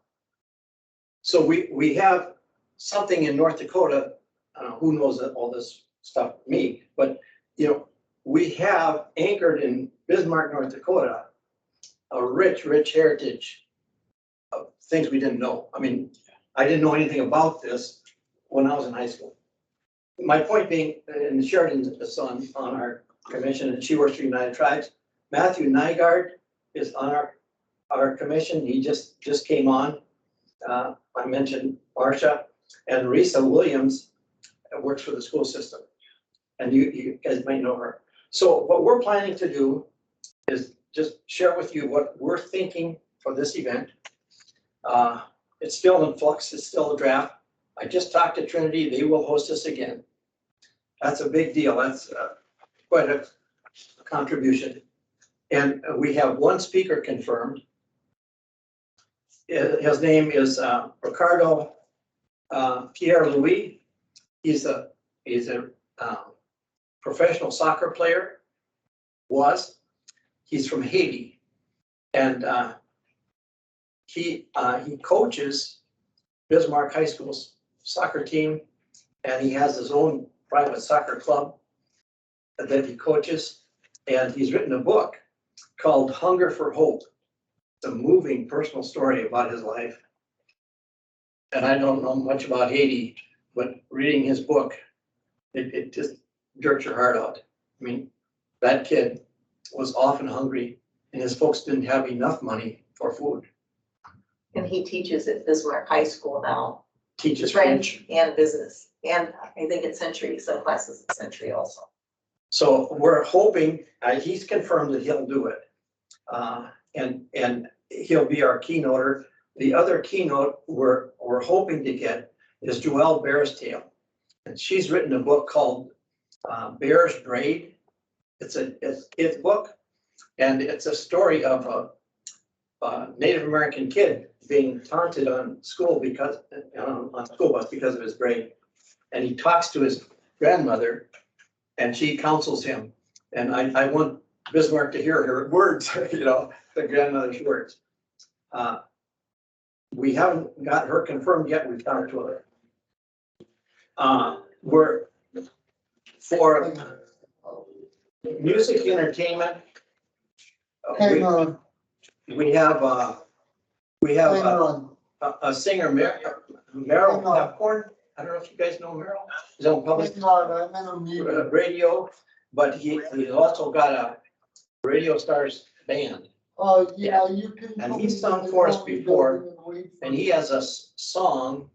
So we have something in North Dakota. I don't know who knows all this stuff, me, but we have anchored in Bismarck, North Dakota, a rich heritage of things we didn't know. I mean, I didn't know anything about this when I was in high school. My point being, and Sheridan's on our commission, and she works for United Tribes. Matthew Nygaard is on our commission. He just came on. I mentioned Marcia, and Risa Williams works for the school system, and you guys might know her. So what we're planning to do is just share with you what we're thinking for this event. It's still in flux. It's still a draft. I just talked to Trinity. They will host us again. That's a big deal. That's quite a contribution. And we have 1 speaker confirmed. His name is Ricardo Pierre-Louis. He's a professional soccer player. He's from Haiti, and he coaches Bismarck High School's soccer team, and he has his own private soccer club that he coaches. And he's written a book called Hunger for Hope. It's a moving personal story about his life. And I don't know much about Haiti, but reading his book, it just jerks your heart out. I mean, that kid was often hungry and his folks didn't have enough money for food. And he teaches at Bismarck High School now, Teaches French and business, and I think at Century, some classes at Century also. So we're hoping, he's confirmed that he'll do it. And he'll be our keynoter. The other keynote we're hoping to get is Joelle Bearstail. And she's written a book called Bear's Braid. It's a book, and it's a story of a Native American kid being taunted on school because on school bus because of his braid. And he talks to his grandmother, and she counsels him. And I want Bismarck to hear her words, you know, the grandmother's words. We haven't got her confirmed yet. We've talked to her. We're for music entertainment. Hang on, We have hang on. a singer, Meryl Popcorn. I don't know if you guys know Meryl. He's on public Hang on, I'm in a meeting. radio, but he's also got a Radio Stars band. Yeah, you can. And he's sung for us before, and he has a song.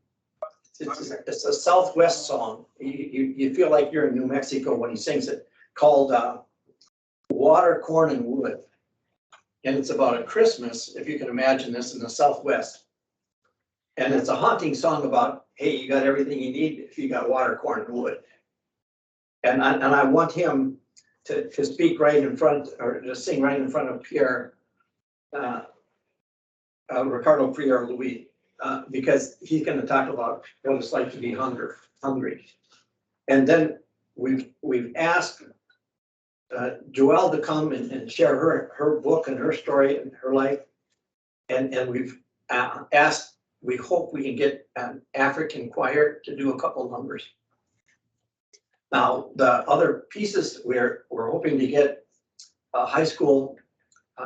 It's a Southwest song. You feel like you're in New Mexico when he sings it, called Water, Corn, and Wood. And it's about a Christmas, if you can imagine this, in the Southwest. And it's a haunting song about, hey, you got everything you need if you got water, corn, and wood. And I want him to speak right in front, or to sing right in front of Pierre, Ricardo Pierre Louis, because he's going to talk about what it's like to be hungry. And then we've asked Joelle to come and share her book and her story and her life. And we've asked, we hope we can get an African choir to do a couple numbers. Now, the other pieces, we're hoping to get a high school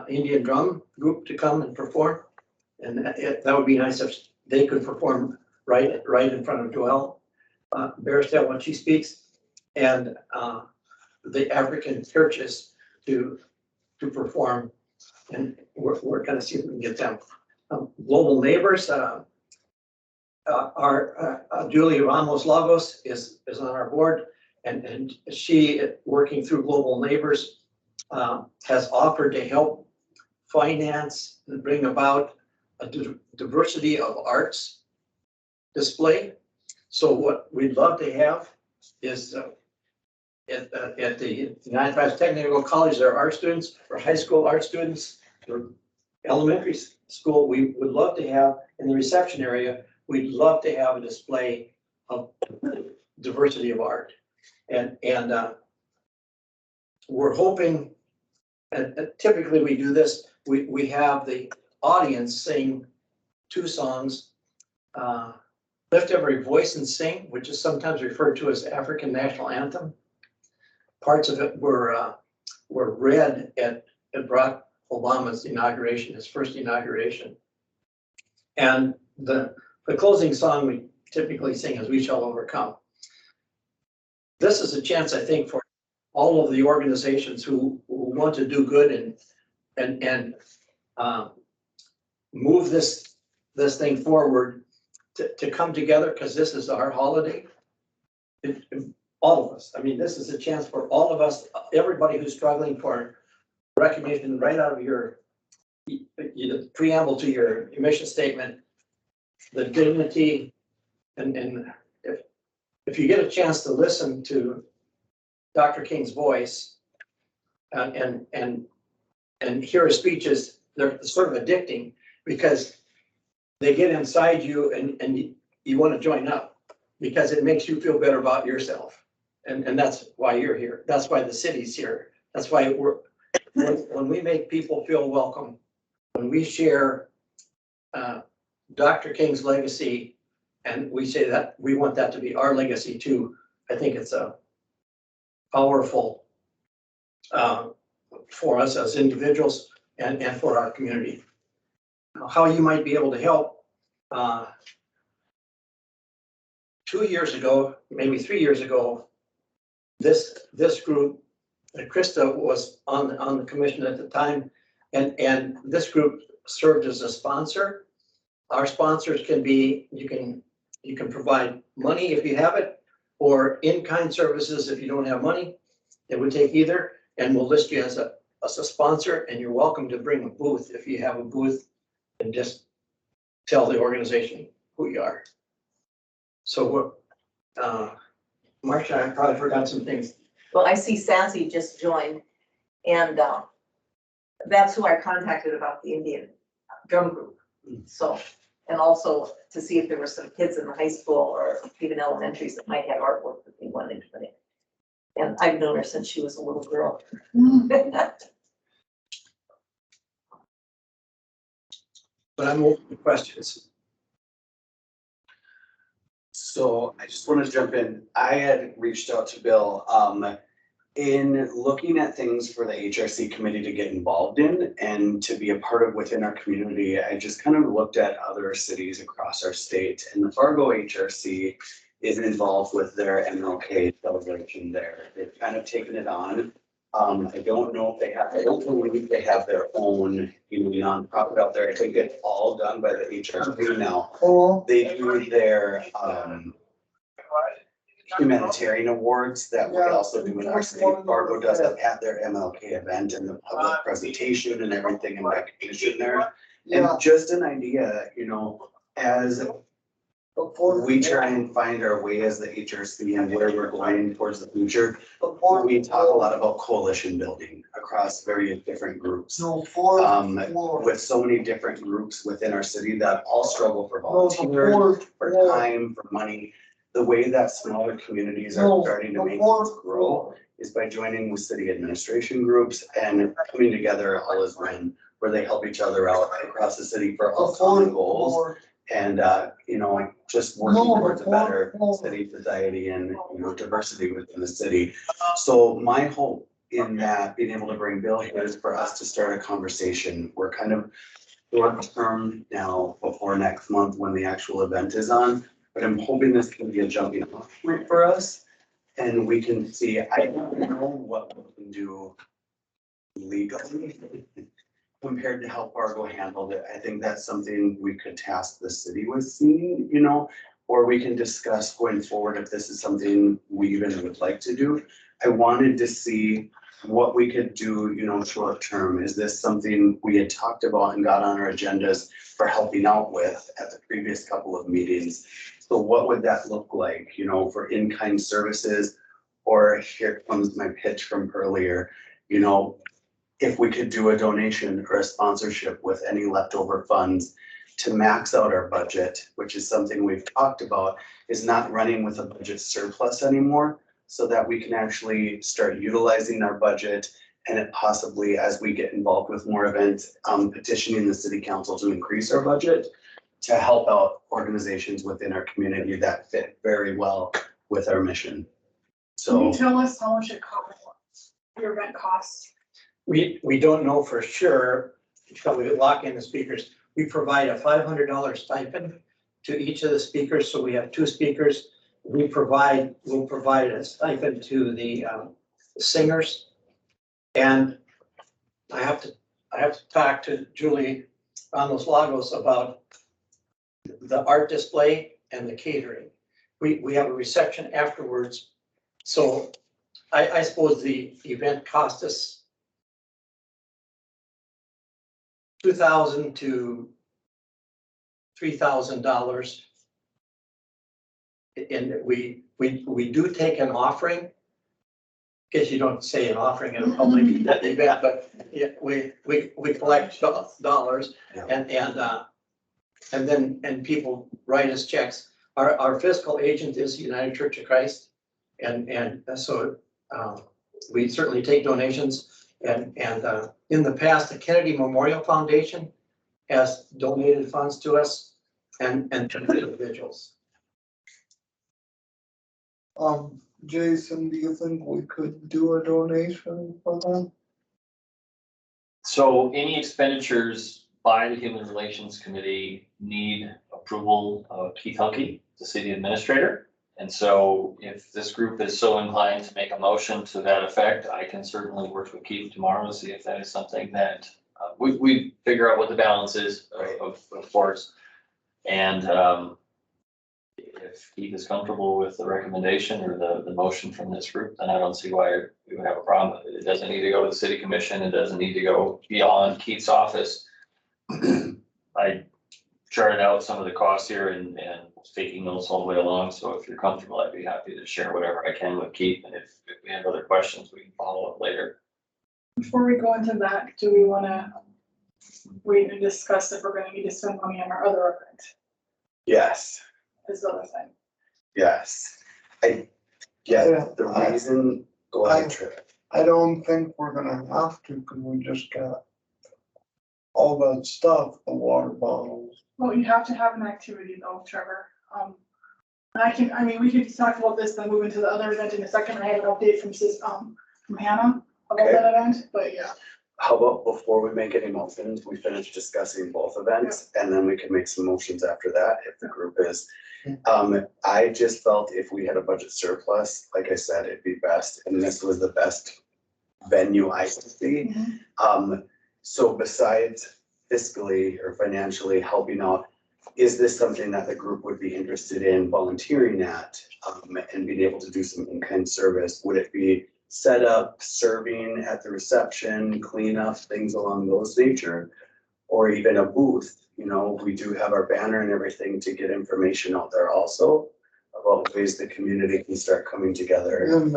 Indian drum group to come and perform. And that would be nice if they could perform right in front of Joelle Bearstail when she speaks. And the African churches to perform, and we're gonna see if we can get them. Global Neighbors, our Julie Ramos Lagos is on our board, and she, working through Global Neighbors, has offered to help finance and bring about a diversity of arts display. So what we'd love to have is at the United Tribes Technical College, there are art students, or high school art students, or elementary school, we would love to have in the reception area, we'd love to have a display of diversity of art. And we're hoping, and typically we do this, we have the audience sing 2 songs, Lift Every Voice and Sing, which is sometimes referred to as African National Anthem. Parts of it were read at Barack Obama's inauguration, his first inauguration. And the closing song we typically sing is We Shall Overcome. This is a chance, I think, for all of the organizations who want to do good and move this thing forward to come together, because this is our holiday. All of us. I mean, this is a chance for all of us, everybody who's struggling for recognition right out of your preamble to your mission statement, the dignity, and if you get a chance to listen to Dr. King's voice and hear his speeches, they're sort of addicting because they get inside you and you want to join up because it makes you feel better about yourself. And that's why you're here. That's why the city's here. That's why when we make people feel welcome, when we share Dr. King's legacy And we say that, we want that to be our legacy too. I think it's a powerful for us as individuals and for our community. How you might be able to help. 2 years ago, maybe 3 years ago, this group, Krista was on the commission at the time, and this group served as a sponsor. Our sponsors can be, you can provide money if you have it, or in-kind services if you don't have money. It would take either, and we'll list you as a sponsor, and you're welcome to bring a booth if you have a booth, and just tell the organization who you are. So Marcia, I probably forgot some things. Well, I see Sassy just joined, and that's who I contacted about the Indian drum group. So, and also to see if there were some kids in the high school or even elementaries that might have artwork that they wanted to put in. And I've known her since she was a little girl. But I'm open to questions. So I just want to jump in. I had reached out to Bill, in looking at things for the HRC committee to get involved in and to be a part of within our community. I just kind of looked at other cities across our state, and the Fargo HRC is involved with their MLK celebration there. They've kind of taken it on. I don't know if they have, I don't believe they have their own, nonprofit out there. I think it's all done by the HRC now. Oh, They do their, humanitarian awards that we Yeah. also do in our city. Fargo does it at their MLK event and the public presentation and everything and recognition there. yeah. And just an idea, as we try and find our way as the HRC and where we're going towards the future, we talk a lot about coalition building across various different groups. No, fourth floor. With so many different groups within our city that all struggle for No, the volunteers, fourth for floor. time, for money. The way that smaller communities are No, starting to the make fourth this grow floor. is by joining with city administration groups and coming together all as one, where they help each other out across the city for The all common fourth goals. floor. And, just working No, the towards a fourth better floor. city society and, diversity within the city. So my hope in that, being able to bring Bill here is for us to start a conversation. We're kind of short term now before next month when the actual event is on. But I'm hoping this can be a jumping off point for us. And we can see, I don't know what we can do legally compared to how Fargo handled it. I think that's something we could task the city with seeing, or we can discuss going forward if this is something we even would like to do. I wanted to see what we could do, short term. Is this something we had talked about and got on our agendas for helping out with at the previous couple of meetings? So what would that look like, for in-kind services? Or here comes my pitch from earlier, if we could do a donation or a sponsorship with any leftover funds to max out our budget, which is something we've talked about, is not running with a budget surplus anymore, so that we can actually start utilizing our budget and it possibly, as we get involved with more events, petitioning the city council to increase our budget to help out organizations within our community that fit very well with our mission. Can you So tell us how much it costs, your event costs? We don't know for sure until we lock in the speakers. We provide a $500 stipend to each of the speakers, so we have 2 speakers. We'll provide a stipend to the singers. And I have to talk to Julie Ramos Lagos about the art display and the catering. We have a reception afterwards. So I suppose the event cost us $2,000 to $3,000. And we do take an offering. Guess you don't say an offering in a public event, but yeah, we collect dollars and then people write us checks. Our fiscal agent is United Church of Christ. And so we certainly take donations. And in the past, the Kennedy Memorial Foundation has donated funds to us and to individuals. Jason, do you think we could do a donation for them? So any expenditures by the Human Relations Committee need approval of Keith Hunky, the city administrator. And so if this group is so inclined to make a motion to that effect, I can certainly work with Keith tomorrow to see if that is something that we figure out what the balance is, of course. And if Keith is comfortable with the recommendation or the motion from this group, then I don't see why we would have a problem. It doesn't need to go to the city commission. It doesn't need to go beyond Keith's office. I charted out some of the costs here and was taking notes all the way along. So if you're comfortable, I'd be happy to share whatever I can with Keith. And if we have other questions, we can follow up later. Before we go into that, do we wanna wait and discuss if we're gonna need to spend money on our other event? Yes, Is the other thing. yes. The reason, go ahead, Tripp. I don't think we're gonna have to, cause we just got all that stuff, the water bottles. Well, you have to have an activity though, Trevor. We could talk about this, then move into the other event in a second. I have an update from Hannah about Okay. that event, but yeah. How about before we make any motions, we finish discussing both events and then we can make some motions after that if the group is. I just felt if we had a budget surplus, like I said, it'd be best, and this was the best venue I could see. So besides fiscally or financially helping out, is this something that the group would be interested in volunteering at, and being able to do some in-kind service? Would it be set up, serving at the reception, cleanup, things along those nature? Or even a booth, you know, we do have our banner and everything to get information out there also about ways the community can start coming together. And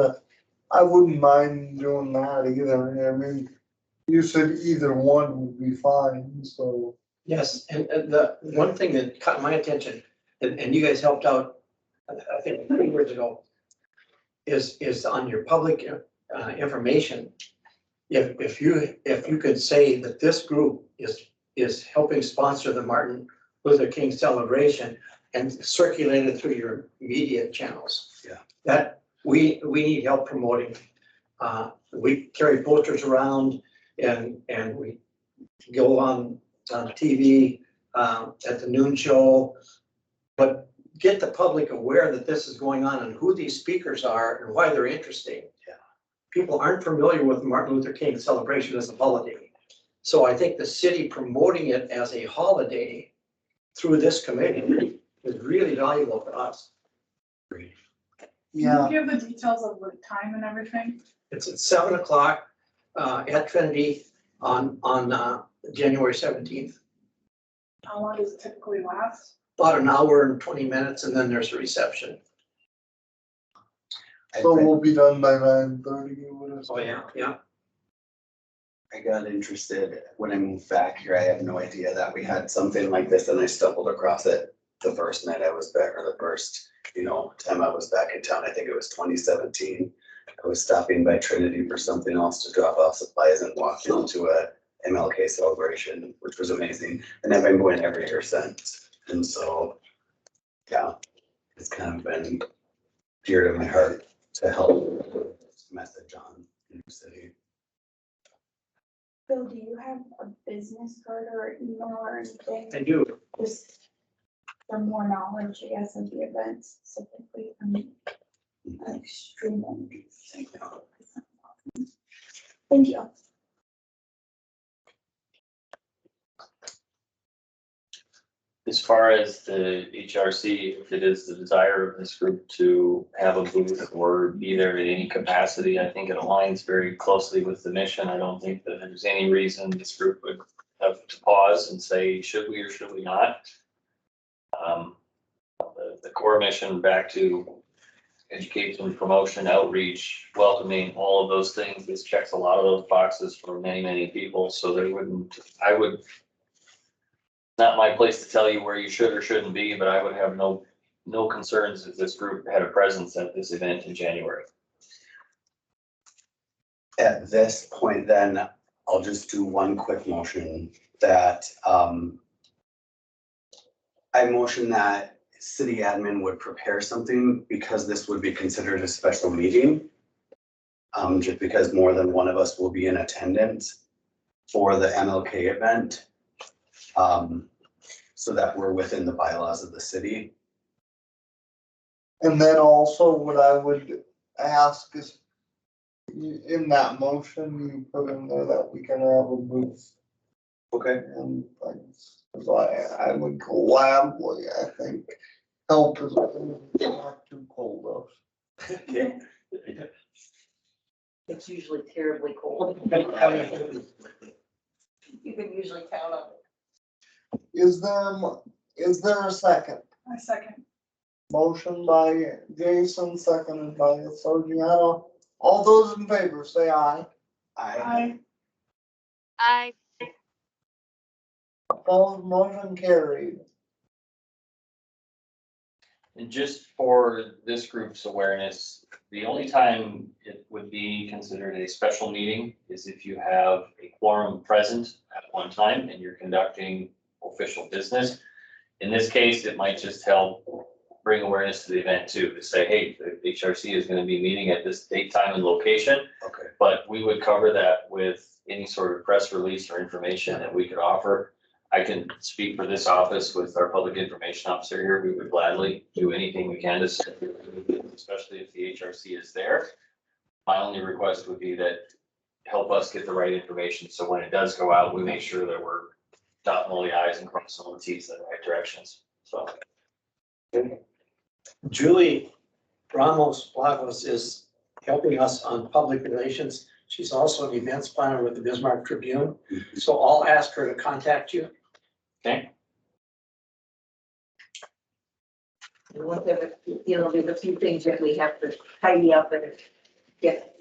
I wouldn't mind doing that either. I mean, you said either one would be fine, so. Yes, and the one thing that caught my attention, and you guys helped out, I think 3 years ago, is on your public information. If you could say that this group is helping sponsor the Martin Luther King celebration and circulate it through your media channels. Yeah. That we need help promoting. We carry posters around and we go on TV at the noon show. But get the public aware that this is going on and who these speakers are and why they're interesting. Yeah. People aren't familiar with Martin Luther King celebration as a holiday. So I think the city promoting it as a holiday through this committee is really valuable for us. Yeah, Can you give the details of the time and everything? It's at 7 o'clock at Trinity on January 17th. How long does it typically last? About an hour and 20 minutes, and then there's a reception. so we'll be done by 9:30 or whatever. Oh, yeah, yeah. I got interested when I moved back here. I had no idea that we had something like this, and I stumbled across it the first night I was back, or the first, time I was back in town. I think it was 2017. I was stopping by Trinity for something else to drop off supplies and walked into a MLK celebration, which was amazing. And I've been going every year since. And so, yeah, it's kind of been dear to my heart to help this message on in the city. Bill, do you have a business card or email or anything? I do. Just for more knowledge, I guess, of the event specifically. I mean, extremely. Thank you. As far as the HRC, if it is the desire of this group to have a booth or be there in any capacity, I think it aligns very closely with the mission. I don't think that there's any reason this group would have to pause and say, should we or should we not? The core mission, back to education, promotion, outreach, welcoming, all of those things, this checks a lot of those boxes for many, many people. So not my place to tell you where you should or shouldn't be, but I would have no concerns if this group had a presence at this event in January. At this point, then, I'll just do one quick motion that I motion that city admin would prepare something because this would be considered a special meeting. Just because more than one of us will be in attendance for the MLK event. So that we're within the bylaws of the city. And then also what I would ask is in that motion, you put in there that we can have a booth Okay. and things. 'Cause I would gladly, I think, help as well. It's not too cold out. Okay. It's usually terribly cold. You can usually count on it. Is there a second? I second. Motion by Jason, seconded by Sargiano. All those in favor, say aye. I, I, Opposed, motion carried. And just for this group's awareness, the only time it would be considered a special meeting is if you have a quorum present at one time and you're conducting official business. In this case, it might just help bring awareness to the event too, to say, hey, the HRC is gonna be meeting at this date, time, and location. Okay. But we would cover that with any sort of press release or information that we could offer. I can speak for this office with our public information officer here. We would gladly do anything we can to, especially if the HRC is there. My only request would be that help us get the right information. So when it does go out, we make sure that we're dotting all the i's and crossing all the t's in the right directions. So. Julie Ramos Lagos is helping us on public relations. She's also an events planner with the Bismarck Tribune. So I'll ask her to contact you. Okay. And whatever, you know, there's a few things that we have to tidy up and get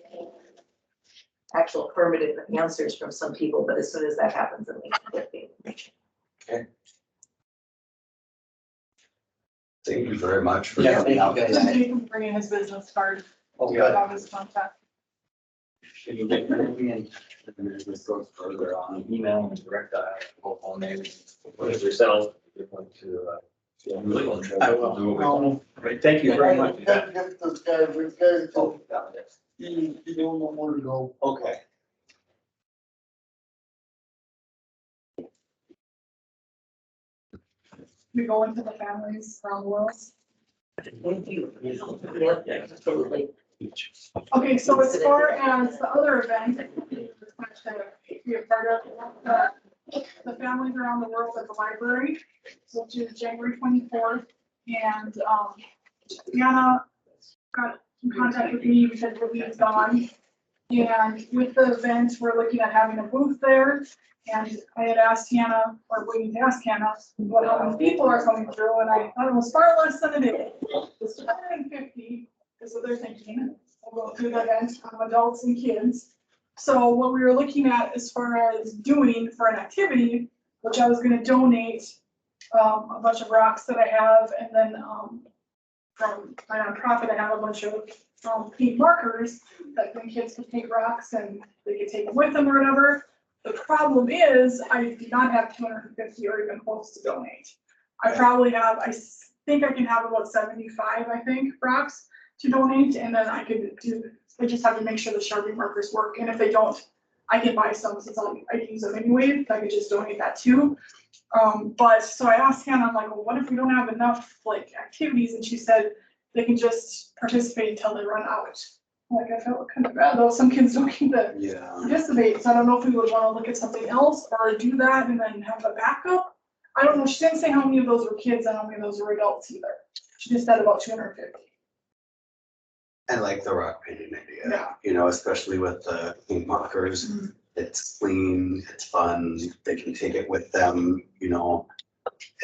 actual affirmative answers from some people, but as soon as that happens, then we can get the information. Thank you very much for Yeah, coming out. thank you, guys. he can bring in his business card, Oh, have his contact. Can you make me and this goes further on email and direct dial, phone names, with yourself, you're going to, I will. Right, thank you very much. Get this guy, this guy, Oh, got it. you don't know where to go. Okay. We go into the families around the world. Thank you. Yeah, absolutely. Okay, so as far as the other event, we are part of the families around the world at the library, which is January 24th. And Deanna got in contact with me because Ruby is gone. And with the event, we're looking at having a booth there. And I had asked Hannah, or waiting to ask Hannah, how many people are coming through, and I thought it was far less than it is. It's 250 is what they're thinking. We'll go through the event, adults and kids. So what we were looking at as far as doing for an activity, which I was gonna donate a bunch of rocks that I have, and then from my nonprofit, I have a bunch of paint markers that then kids could take rocks and they could take them with them or whatever. The problem is I do not have 250 or even close to donate. I probably have, I think I can have about 75, I think, rocks to donate, and then I could do, I just have to make sure the Sharpie markers work, and if they don't, I can buy some since I use them anyway, I could just donate that too. But so I asked Hannah, I'm like, well, what if we don't have enough like activities? And she said they can just participate until they run out. Like, I felt kind of bad though, some kids don't get to Yeah. participate, so I don't know if we would want to look at something else or do that and then have a backup. I don't know, she didn't say how many of those were kids and how many of those were adults either. She just said about 250. I like the rock painting idea, Yeah. you know, especially with the ink markers. Mhm. It's clean, it's fun, they can take it with them, you know,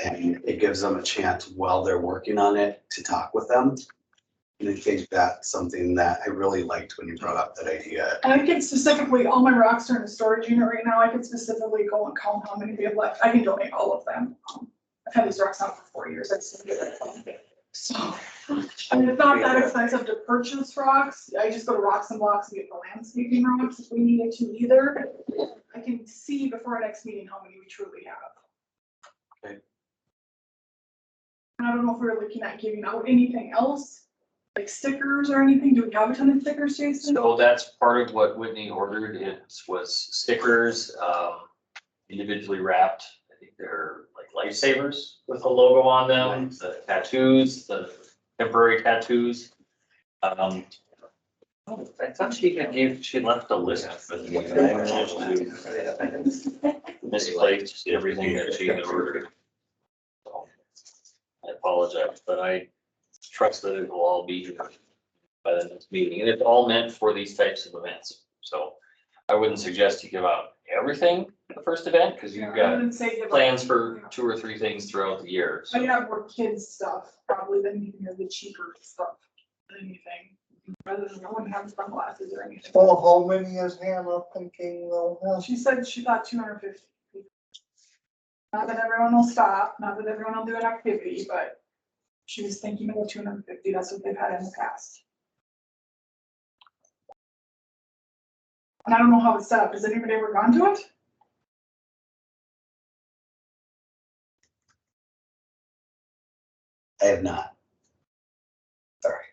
and it gives them a chance while they're working on it to talk with them. And I think that's something that I really liked when you brought up that idea. And I can specifically, all my rocks are in a storage unit right now. I can specifically go and count how many we have left. I can donate all of them. I've had these rocks out for 4 years. I still get it. So, I mean, it's not that expensive to purchase rocks. I just go to Rocks and Blocks and get the landscaping rocks if we needed to either. I can see before our next meeting how many we truly have. And I don't know if we were looking at giving out anything else, like stickers or anything. Do we have a ton of stickers, Jason? So that's part of what Whitney ordered. It was stickers, individually wrapped. I think they're like lifesavers with a logo on them, the tattoos, the temporary tattoos. I thought she left a list, but misplaced everything that she had ordered. So, I apologize, but I trust that it will all be here by the next meeting, and it's all meant for these types of events. So I wouldn't suggest you give out everything the first event, because Yeah, you've I got wouldn't say give out plans for everything. 2 or 3 things throughout the year. So I'd have more kids stuff probably than you know, the cheaper stuff than anything. Rather than no one having sunglasses or anything. So how many is Hannah thinking they'll have? She said she thought 250 people. Not that everyone will stop, not that everyone will do an activity, but she was thinking about 250. That's what they've had in the past. And I don't know how it's set up. Has anybody ever gone to it? I have not. Sorry.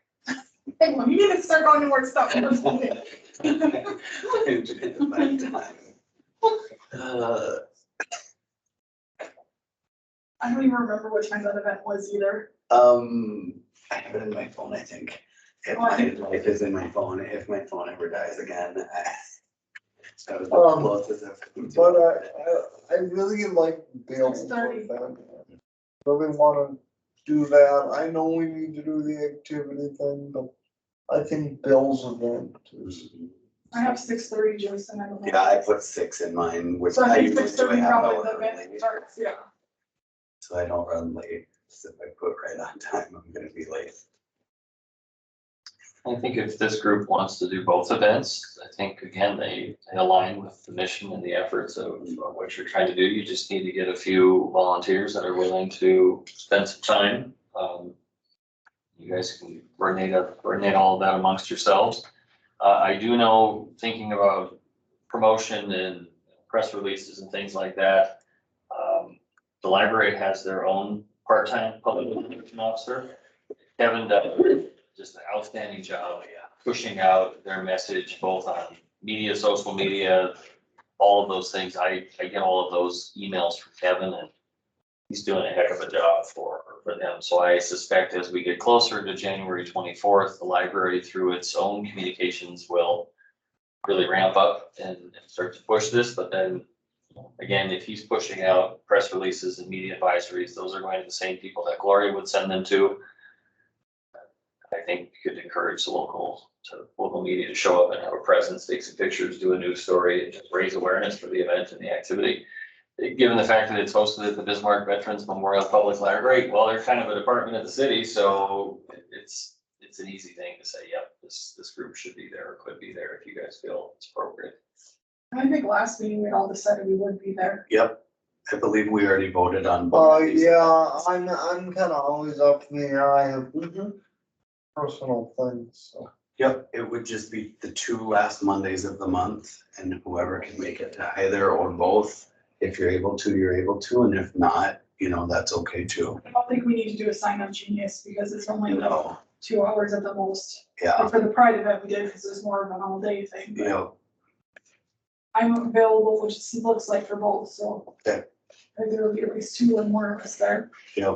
Hey, well, you need to start going to more stuff. I don't even remember which time that event was either. I have it in my phone, I think. If Oh, I my think- life is in my phone, if my phone ever dies again, I was the closest I've come to But it. I really like Bill's 6:30. event. Really wanna do that. I know we need to do the activity thing, but I think Bill's event is. I have 6:30, Jason. I don't know. Yeah, I put 6 in mine, which So I I think usually do a 6:30 half probably hour the event early, starts, yeah. so I don't run late. So if I put right on time, I'm gonna be late. I think if this group wants to do both events, I think again, they align with the mission and the efforts of what you're trying to do. You just need to get a few volunteers that are willing to spend some time. You guys can coordinate all of that amongst yourselves. I do know, thinking about promotion and press releases and things like that, the library has their own part-time public information officer. Kevin does just an outstanding job pushing out their message both on media, social media, all of those things. I get all of those emails from Kevin, and he's doing a heck of a job for them. So I suspect as we get closer to January 24th, the library through its own communications will really ramp up and start to push this. But then again, if he's pushing out press releases and media advisories, those are going to the same people that Gloria would send them to. I think you could encourage the local media to show up and have a presence, take some pictures, do a news story, and just raise awareness for the event and the activity. Given the fact that it's hosted at the Bismarck Veterans Memorial Public Library, well, they're kind of a department of the city, so it's an easy thing to say, yep, this group should be there or could be there if you guys feel it's appropriate. I think last meeting we all decided we would be there. Yep, I believe we already voted on both of these. Yeah, I'm kinda always up in the air. I have personal things, so. Yep, it would just be the 2 last Mondays of the month, and whoever can make it to either or both. If you're able to, you're able to, and if not, that's okay too. I don't think we need to do a sign up Genius because it's only like No, 2 hours at the most. yeah, But for the Pride event we did, because it's more of an all day thing. But yeah, I'm available, which it looks like for both, so. Okay. I think there will be at least 2 or more of us there. yeah.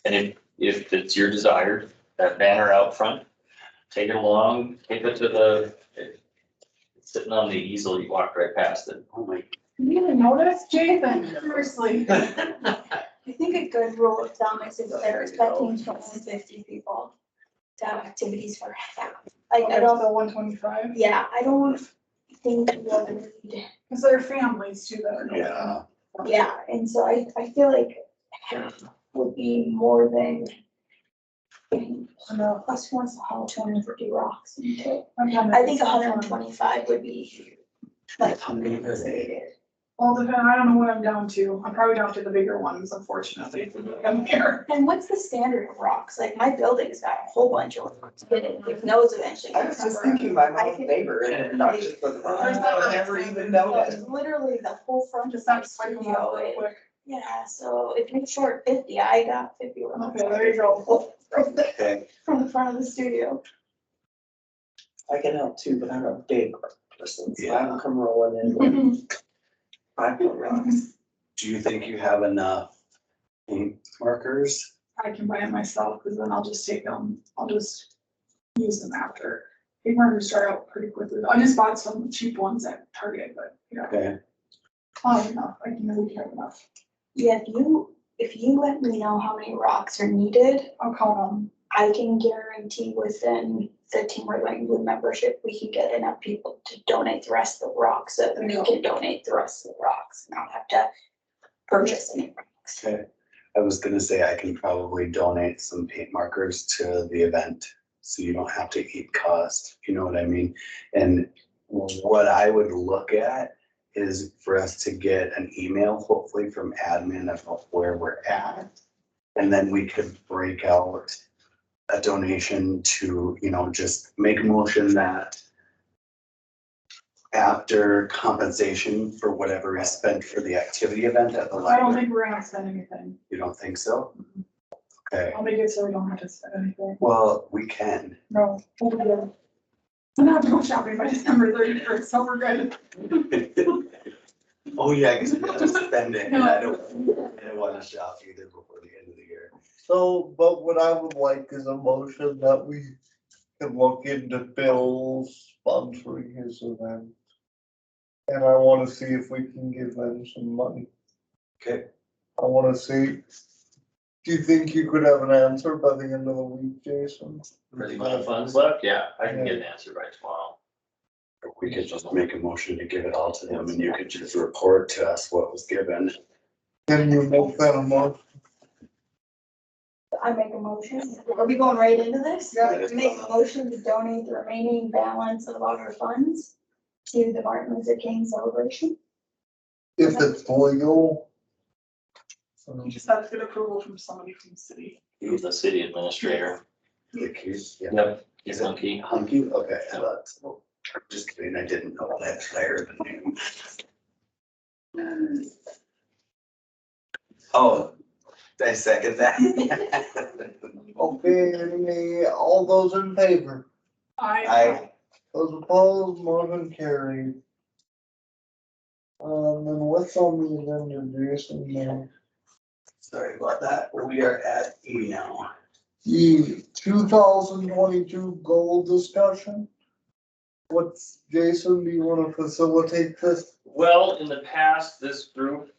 And if it's your desire, that banner out front, take it along, take it to it's sitting on the easel, you walked right past it. Oh my, You didn't notice, Jason? Seriously. I think a good rule of thumb is if they're expecting 250 people to have activities for half. Like, I don't, The 125, yeah, I don't think we'll need, because they're families too that are going. yeah, yeah, and so I feel like half would be more than. Plus who wants to haul 250 rocks into it. I think 125 would be like. Well, I don't know what I'm down to. I'm probably down to the bigger ones, unfortunately, if we look up here. And what's the standard of rocks? Like my building's got a whole bunch of rocks in it. It knows eventually. I was just thinking my mom's neighbor and doctors, but I never even noticed. Literally the whole front of Just my not swipe them studio, off real quick. Yeah, so if you're short 50, I got 50 rocks. Okay, there you go. Okay, From the front of the studio. I can help too, but I'm a big person, so I Yeah. will come rolling in with 5 foot rocks. do you think you have enough paint markers? I can buy it myself, because then I'll just take them, I'll just use them after. Paint markers dry out pretty quickly. I just bought some cheap ones at Target, but, yeah, Okay, I'll have enough. I can never have enough. Yeah, if you let me know how many rocks are needed, I'll call them. I can guarantee within the Teamwork Lightning Blue membership, we can get enough people to donate the rest of the rocks, so that we can donate the rest of the rocks, not have to purchase any rocks. okay. I was gonna say I can probably donate some paint markers to the event, so you don't have to eat cost, you know what I mean? And what I would look at is for us to get an email, hopefully from admin of where we're at. And then we could break out a donation to, just make a motion that after compensation for whatever is spent for the activity event at the I don't library. think we're gonna spend anything. You don't think so? Okay, I'll make it so we don't have to spend anything. well, we can. No, we'll be good. I'm not going shopping by December 31st, so we're good. Oh, yeah, because we have to spend it, and I don't wanna shop either before the end of the year. So, but what I would like is a motion that we can look into Bill sponsoring his event. And I wanna see if we can give them some money. Okay, I wanna see. Do you think you could have an answer by the end of the week, Jason? For the amount of funds left, yeah, I can get an answer by tomorrow. or we could just make a motion to give it all to them, and you could just report to us what was given. Can you make that a motion? I make a motion, are we going right into this? Yeah. Make a motion to donate the remaining balance of our funds to the Martin Luther King celebration. If it's legal. You just have to get approval from somebody from the city. Who's the city administrator? The keys, yeah. Yep, he's on key. Hunky, okay, I thought so. Just kidding, I didn't know that, I heard the name. Oh, did I second that? Okay, all those in favor? I, Those opposed, motion carried. And what's on the agenda, Jason? sorry about that, we are at E now. The 2022 goal discussion. What's, Jason, do you wanna facilitate this? Well, in the past, this group,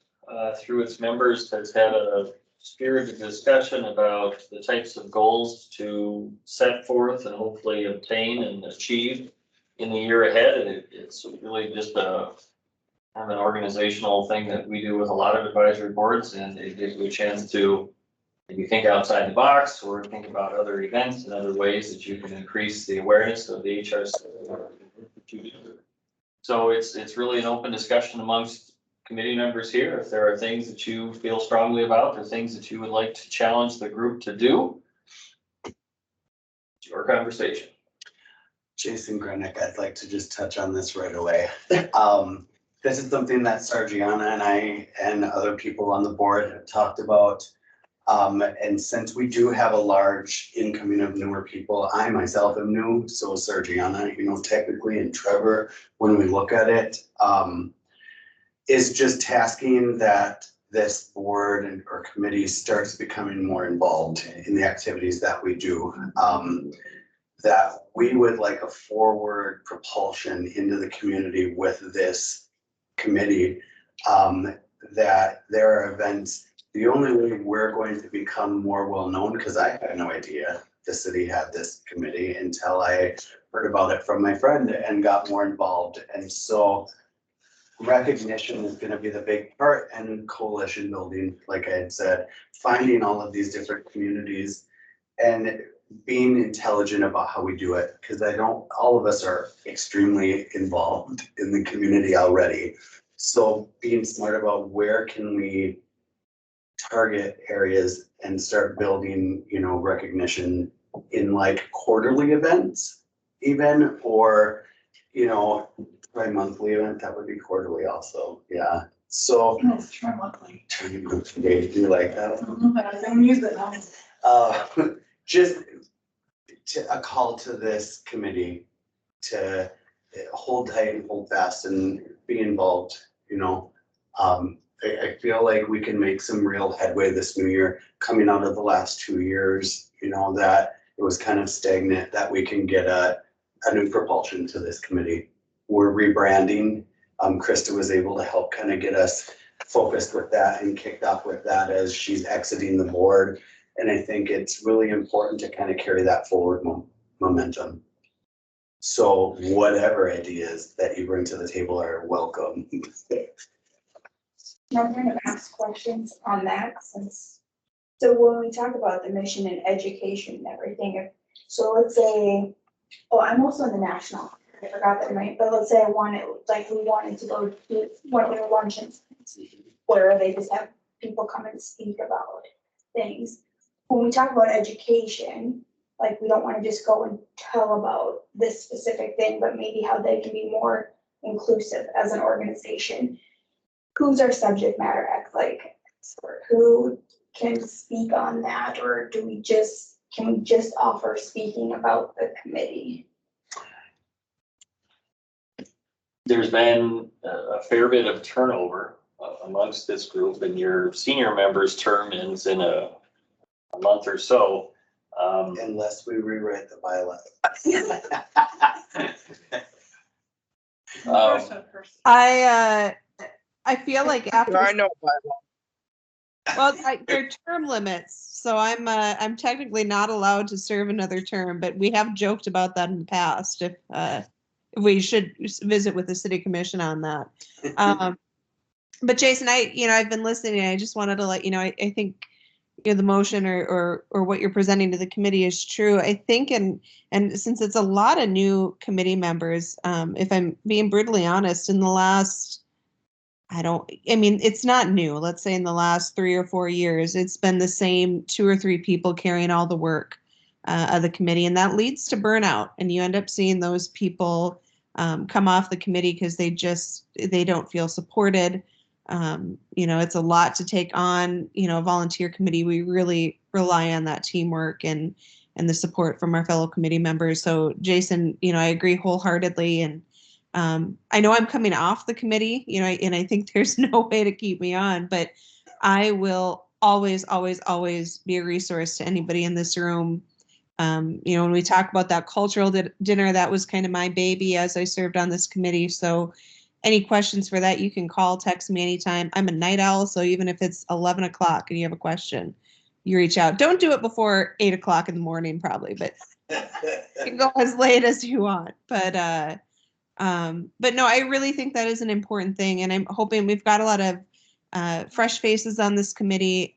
through its members, has had a spirited discussion about the types of goals to set forth and hopefully obtain and achieve in the year ahead. And it's really just a kind of an organizational thing that we do with a lot of advisory boards, and it gives you a chance to maybe think outside the box or think about other events and other ways that you can increase the awareness of the HRC. So it's really an open discussion amongst committee members here. If there are things that you feel strongly about, or things that you would like to challenge the group to do, it's your conversation. Jason Grenick, I'd like to just touch on this right away. This is something that Sargiana and I and other people on the board have talked about. And since we do have a large incoming of newer people, I myself am new, so is Sargiana, technically, and Trevor, when we look at it, is just tasking that this board and or committee starts becoming more involved in the activities that we do. That we would like a forward propulsion into the community with this committee. That there are events, the only way we're going to become more well-known, because I had no idea the city had this committee until I heard about it from my friend and got more involved. And so recognition is gonna be the big part, and coalition building, like I had said, finding all of these different communities and being intelligent about how we do it, because all of us are extremely involved in the community already. So being smart about where can we target areas and start building, recognition in like quarterly events even, or, by monthly event, that would be quarterly also, yeah. So, It's trim luckily. you like that? I don't use it now. Just a call to this committee to hold tight and hold fast and be involved, you know. I feel like we can make some real headway this new year, coming out of the last 2 years, you know, that it was kind of stagnant, that we can get a new propulsion to this committee. We're rebranding. Krista was able to help kind of get us focused with that and kicked off with that as she's exiting the board. And I think it's really important to kind of carry that forward momentum. So whatever ideas that you bring to the table are welcome. I'm gonna ask questions on that since, so when we talk about the mission and education and everything, so let's say, oh, I'm also in the national, I forgot that, right? But let's say I wanted, like, we wanted to go to one of their luncheons where they just have people come and speak about things. When we talk about education, like, we don't wanna just go and tell about this specific thing, but maybe how they can be more inclusive as an organization. Who's our subject matter expert? Who can speak on that, or can we just offer speaking about the committee? There's been a fair bit of turnover amongst this group, and your senior member's term ends in a month or so. Unless we rewrite the bylaw. I feel like after, I know. well, there are term limits, so I'm technically not allowed to serve another term, but we have joked about that in the past, if we should visit with the city commission on that. But Jason, I've been listening, I just wanted to let you know, I think, the motion or what you're presenting to the committee is true. I think, and since it's a lot of new committee members, if I'm being brutally honest, in the last, it's not new. Let's say in the last 3 or 4 years, it's been the same 2 or 3 people carrying all the work of the committee, and that leads to burnout. And you end up seeing those people come off the committee because they don't feel supported. It's a lot to take on. A volunteer committee, we really rely on that teamwork and the support from our fellow committee members. So Jason, I agree wholeheartedly, and I know I'm coming off the committee, and I think there's no way to keep me on, but I will always, always, always be a resource to anybody in this room. When we talk about that cultural dinner, that was kind of my baby as I served on this committee. So any questions for that, you can call, text me anytime. I'm a night owl, so even if it's 11 o'clock and you have a question, you reach out. Don't do it before 8 o'clock in the morning, probably, but you can go as late as you want. But no, I really think that is an important thing, and I'm hoping we've got a lot of fresh faces on this committee,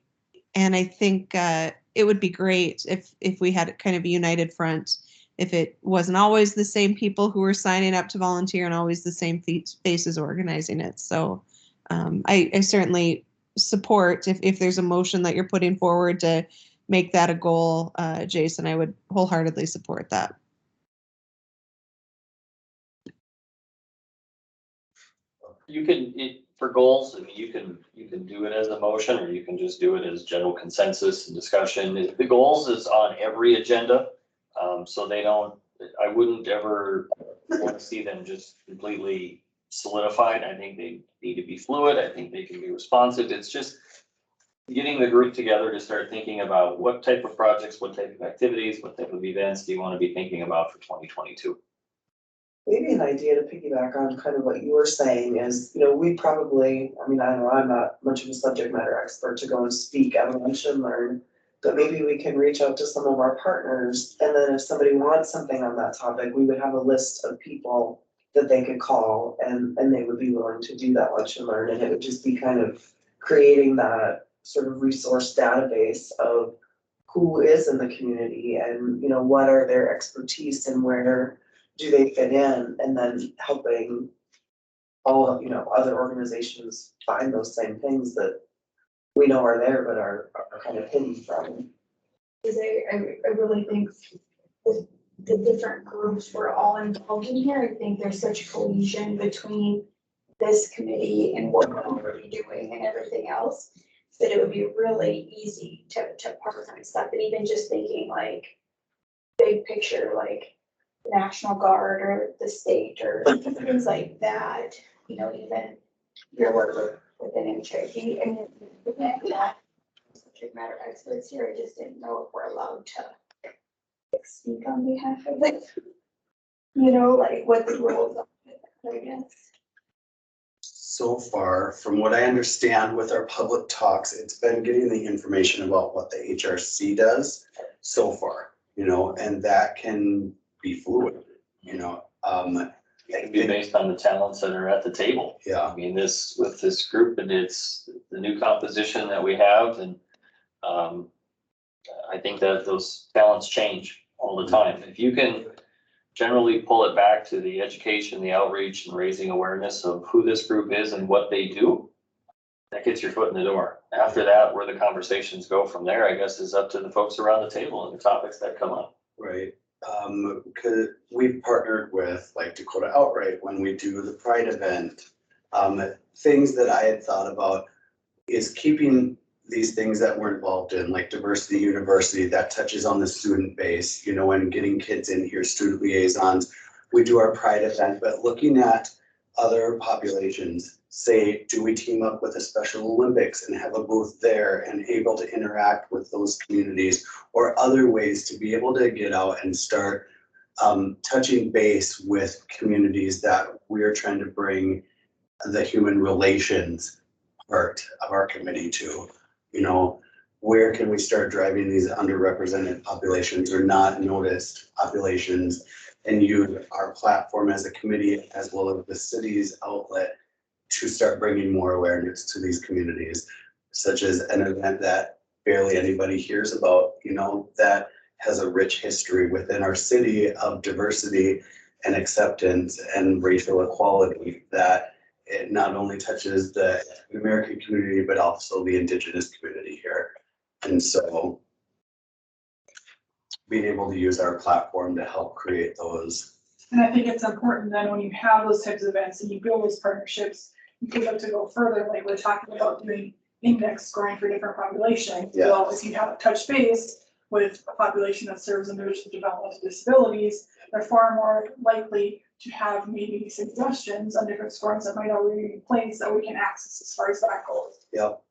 and I think it would be great if we had kind of a united front. If it wasn't always the same people who were signing up to volunteer and always the same faces organizing it. So I certainly support if there's a motion that you're putting forward to make that a goal, Jason, I would wholeheartedly support that. You can, for goals, you can do it as a motion, or you can just do it as general consensus and discussion. The goals is on every agenda. So I wouldn't ever want to see them just completely solidified. I think they need to be fluid. I think they can be responsive. It's just getting the group together to start thinking about what type of projects, what type of activities, what type of events do you want to be thinking about for 2022. Maybe an idea to piggyback on kind of what you were saying is, we probably, I know I'm not much of a subject matter expert to go and speak at a lunch and learn, but maybe we can reach out to some of our partners, and then if somebody wants something on that topic, we would have a list of people that they could call, and they would be willing to do that lunch and learn, and it would just be kind of creating that sort of resource database of who is in the community and, what are their expertise and where do they fit in, and then helping all of, other organizations find those same things that we know are there but are kind of hidden from. Because I really think with the different groups we're all involved in here, I think there's such cohesion between this committee and what we're already doing and everything else, that it would be really easy to partner and stuff, and even just thinking like big picture, like the National Guard or the state or things like that, you know, even your work within MHRG, and then that subject matter experts here, I just didn't know if we're allowed to speak on behalf of it. You know, like what the rules are, I guess. So far, from what I understand with our public talks, it's been getting the information about what the HRC does so far, you know, and that can be fluid, you know. It can be based on the talents that are at the table. Yeah, I mean, with this group, and it's the new composition that we have, and I think that those talents change all the time. If you can generally pull it back to the education, the outreach, and raising awareness of who this group is and what they do, that gets your foot in the door. After that, where the conversations go from there, I guess, is up to the folks around the table and the topics that come up. right. Cause we've partnered with like Dakota Outright when we do the Pride event. Things that I had thought about is keeping these things that we're involved in, like Diversity University, that touches on the student base, you know, and getting kids in here, student liaisons. We do our Pride event, but looking at other populations, say, do we team up with a Special Olympics and have a booth there and able to interact with those communities, or other ways to be able to get out and start touching base with communities that we're trying to bring the human relations part of our committee to. You know, where can we start driving these underrepresented populations or not noticed populations, and use our platform as a committee as well as the city's outlet to start bringing more awareness to these communities, such as an event that barely anybody hears about, you know, that has a rich history within our city of diversity and acceptance and racial equality, that it not only touches the American community, but also the Indigenous community here. And so being able to use our platform to help create those. And I think it's important then when you have those types of events and you build those partnerships, you can look to go further, like we're talking about doing index scoring for different populations. Yeah. Well, if you have a touch base with a population that serves individuals with developmental disabilities, they're far more likely to have maybe suggestions on different scores that might already be in place that we can access as far as that goes. Yep.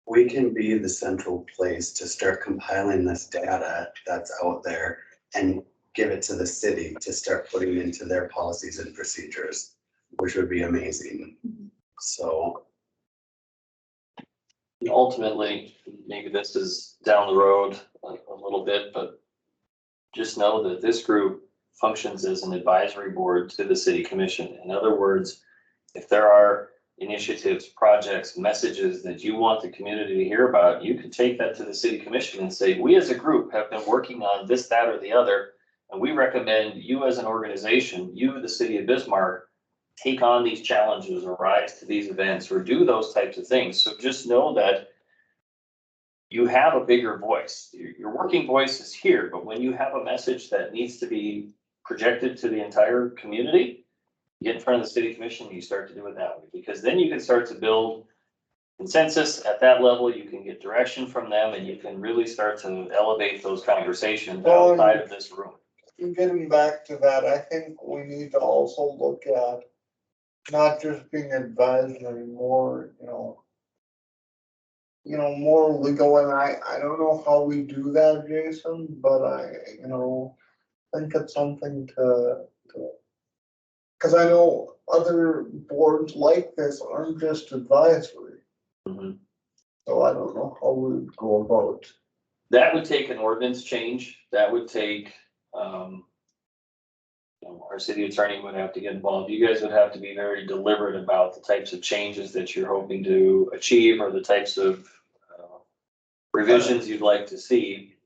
We can be the central place to start compiling this data that's out there and give it to the city to start putting into their policies and procedures, which would be amazing. So. Ultimately, maybe this is down the road a little bit, but just know that this group functions as an advisory board to the city commission. In other words, if there are initiatives, projects, messages that you want the community to hear about, you can take that to the city commission and say, we as a group have been working on this, that, or the other, and we recommend you as an organization, you, the city of Bismarck, take on these challenges or rise to these events or do those types of things. So just know that you have a bigger voice. Your working voice is here, but when you have a message that needs to be projected to the entire community, you get in front of the city commission, you start to do it that way, because then you can start to build consensus at that level. You can get direction from them, and you can really start to elevate those conversations outside of this room. Getting back to that, I think we need to also look at not just being advisory, more, more legal, and I don't know how we do that, Jason, but I think it's something to, because I know other boards like this aren't just advisory. Mm-hmm. So I don't know how we would go about. That would take an ordinance change. That would take, our city attorney would have to get involved. You guys would have to be very deliberate about the types of changes that you're hoping to achieve or the types of revisions you'd like to see.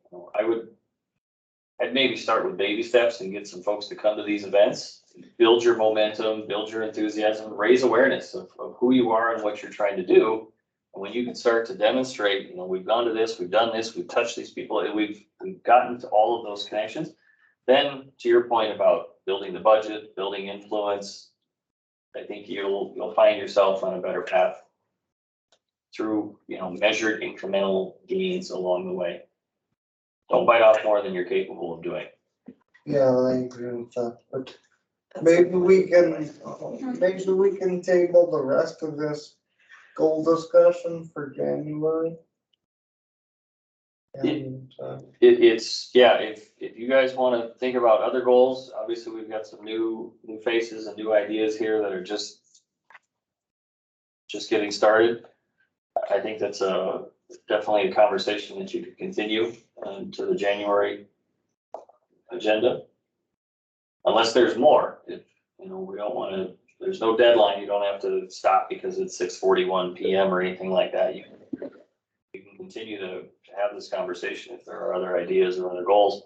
I'd maybe start with baby steps and get some folks to come to these events, build your momentum, build your enthusiasm, raise awareness of who you are and what you're trying to do. And when you can start to demonstrate, we've gone to this, we've done this, we've touched these people, and we've gotten to all of those connections. Then to your point about building the budget, building influence, I think you'll find yourself on a better path through, measured incremental gains along the way. Don't bite off more than you're capable of doing. Yeah, I agree with that, but maybe we can table the rest of this goal discussion for January. And, It's, if you guys wanna think about other goals, obviously we've got some new faces and new ideas here that are just getting started. I think that's definitely a conversation that you could continue to the January agenda. Unless there's more, if, we don't wanna, there's no deadline, you don't have to stop because it's 6:41 PM or anything like that. You can continue to have this conversation if there are other ideas or other goals.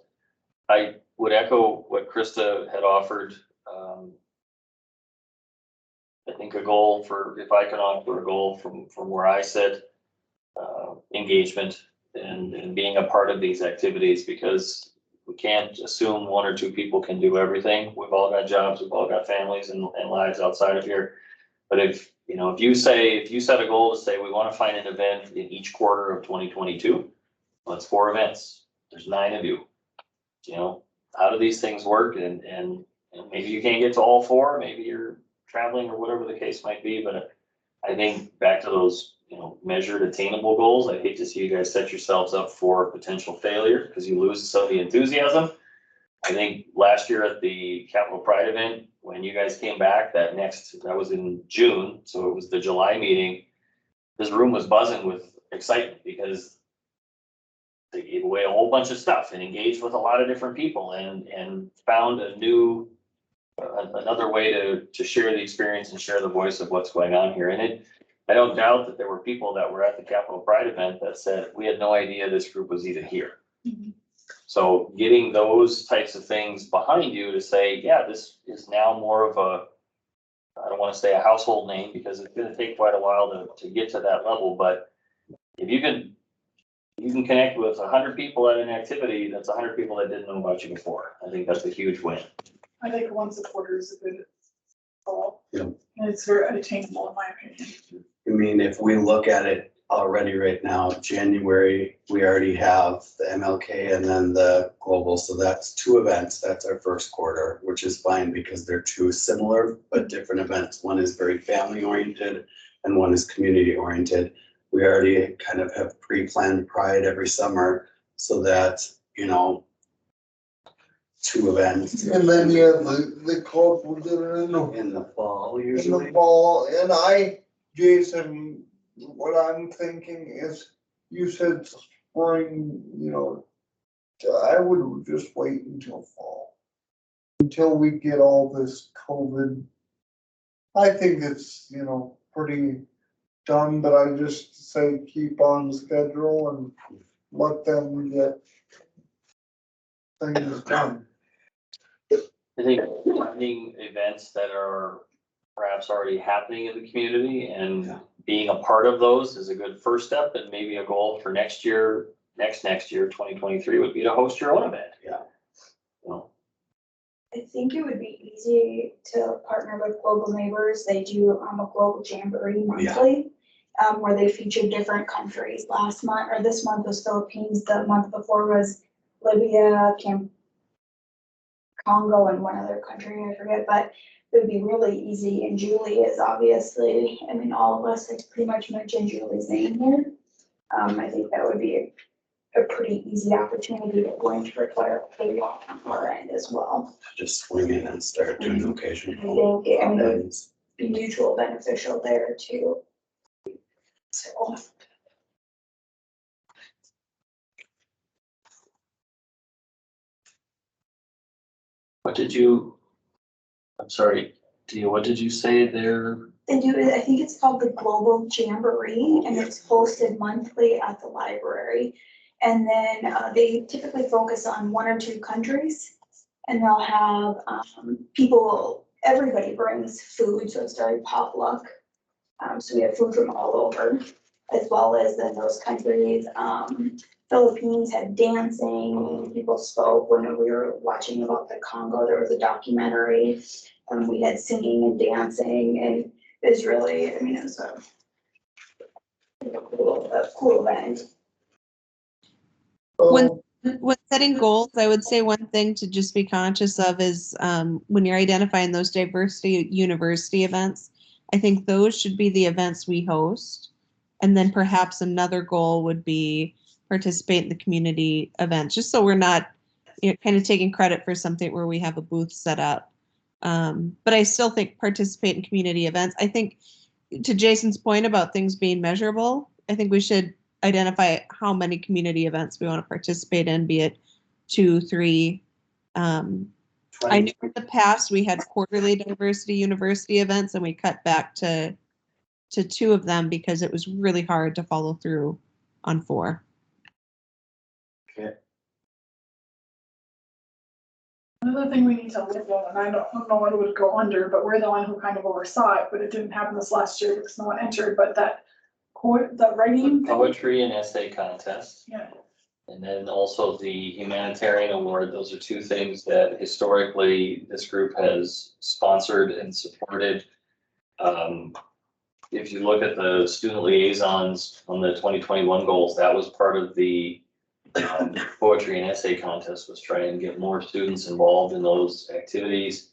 I would echo what Krista had offered. I think a goal if I could offer a goal from where I sit, engagement and being a part of these activities, because we can't assume one or two people can do everything. We've all got jobs, we've all got families and lives outside of here. But if you set a goal to say, we want to find an event in each quarter of 2022, well, it's 4 events. There's 9 of you. How do these things work? And maybe you can't get to all 4, maybe you're traveling or whatever the case might be. But I think back to those, measured attainable goals, I'd hate to see you guys set yourselves up for potential failure because you lose some of the enthusiasm. I think last year at the Capital Pride event, when you guys came back, that was in June, so it was the July meeting. This room was buzzing with excitement because they gave away a whole bunch of stuff and engaged with a lot of different people and found another way to share the experience and share the voice of what's going on here. And I don't doubt that there were people that were at the Capital Pride event that said, we had no idea this group was even here. Mhm. So getting those types of things behind you to say, yeah, this is now more of I don't want to say a household name because it's going to take quite a while to get to that level. But if you can connect with 100 people at an activity, that's 100 people that didn't know about you before. I think that's a huge win. I think once a quarter is a good goal. Yeah. And it's very attainable in my opinion. I mean, if we look at it already right now, January, we already have the MLK and then the global. So that's 2 events. That's our first quarter, which is fine because they're 2 similar but different events. One is very family oriented and one is community oriented. We already kind of have pre-planned Pride every summer so that, 2 events. and then you have the cultural dinner In the fall in usually. the fall, and Jason, what I'm thinking is, you said spring, I would just wait until fall. Until we get all this COVID. I think it's, pretty done, but I just say keep on schedule and let them get things done. I think finding events that are perhaps already happening in the community and being a part of those is a good first step, and maybe a goal for next year, next year, 2023 would be to host your own event. Yeah. I think it would be easy to partner with Global Neighbors. They do a global jamboree monthly, where they feature different countries. Last month, or this month was Philippines. The month before was Libya, Congo, and one other country, I forget, but it would be really easy. And Julie is obviously, all of us have pretty much mentioned Julie's name here. I think that would be a pretty easy opportunity that's going to require a paywall on our end as well. Just swing in and start doing occasional. I think, it would events. be mutual beneficial there too. So. I'm sorry, Tia, what did you say there? They do it, I think it's called the Global Jamboree, and it's hosted monthly at the library. And then they typically focus on 1 or 2 countries, and they'll have everybody brings food, so it's very potluck. So we have food from all over, as well as in those countries. Philippines had dancing, people spoke when we were watching about the Congo, there was a documentary. We had singing and dancing, and it was really, I mean, it was a cool event. When setting goals, I would say one thing to just be conscious of is when you're identifying those diversity university events, I think those should be the events we host. And then perhaps another goal would be participate in the community events, just so we're not kind of taking credit for something where we have a booth set up. But I still think participate in community events. I think to Jason's point about things being measurable, I think we should identify how many community events we want to participate in, be it 2, 3. I knew in the past we had quarterly diversity university events and we cut back to 2 of them because it was really hard to follow through on 4. Okay. Another thing we need to look at, and I don't know what it would go under, but we're the one who kind of oversaw it, but it didn't happen this last year because no one entered, but the writing thing. Poetry and essay contest. Yeah. And then also the humanitarian award. Those are 2 things that historically this group has sponsored and supported. If you look at the student liaisons on the 2021 goals, that was part of the poetry and essay contest, was trying to get more students involved in those activities.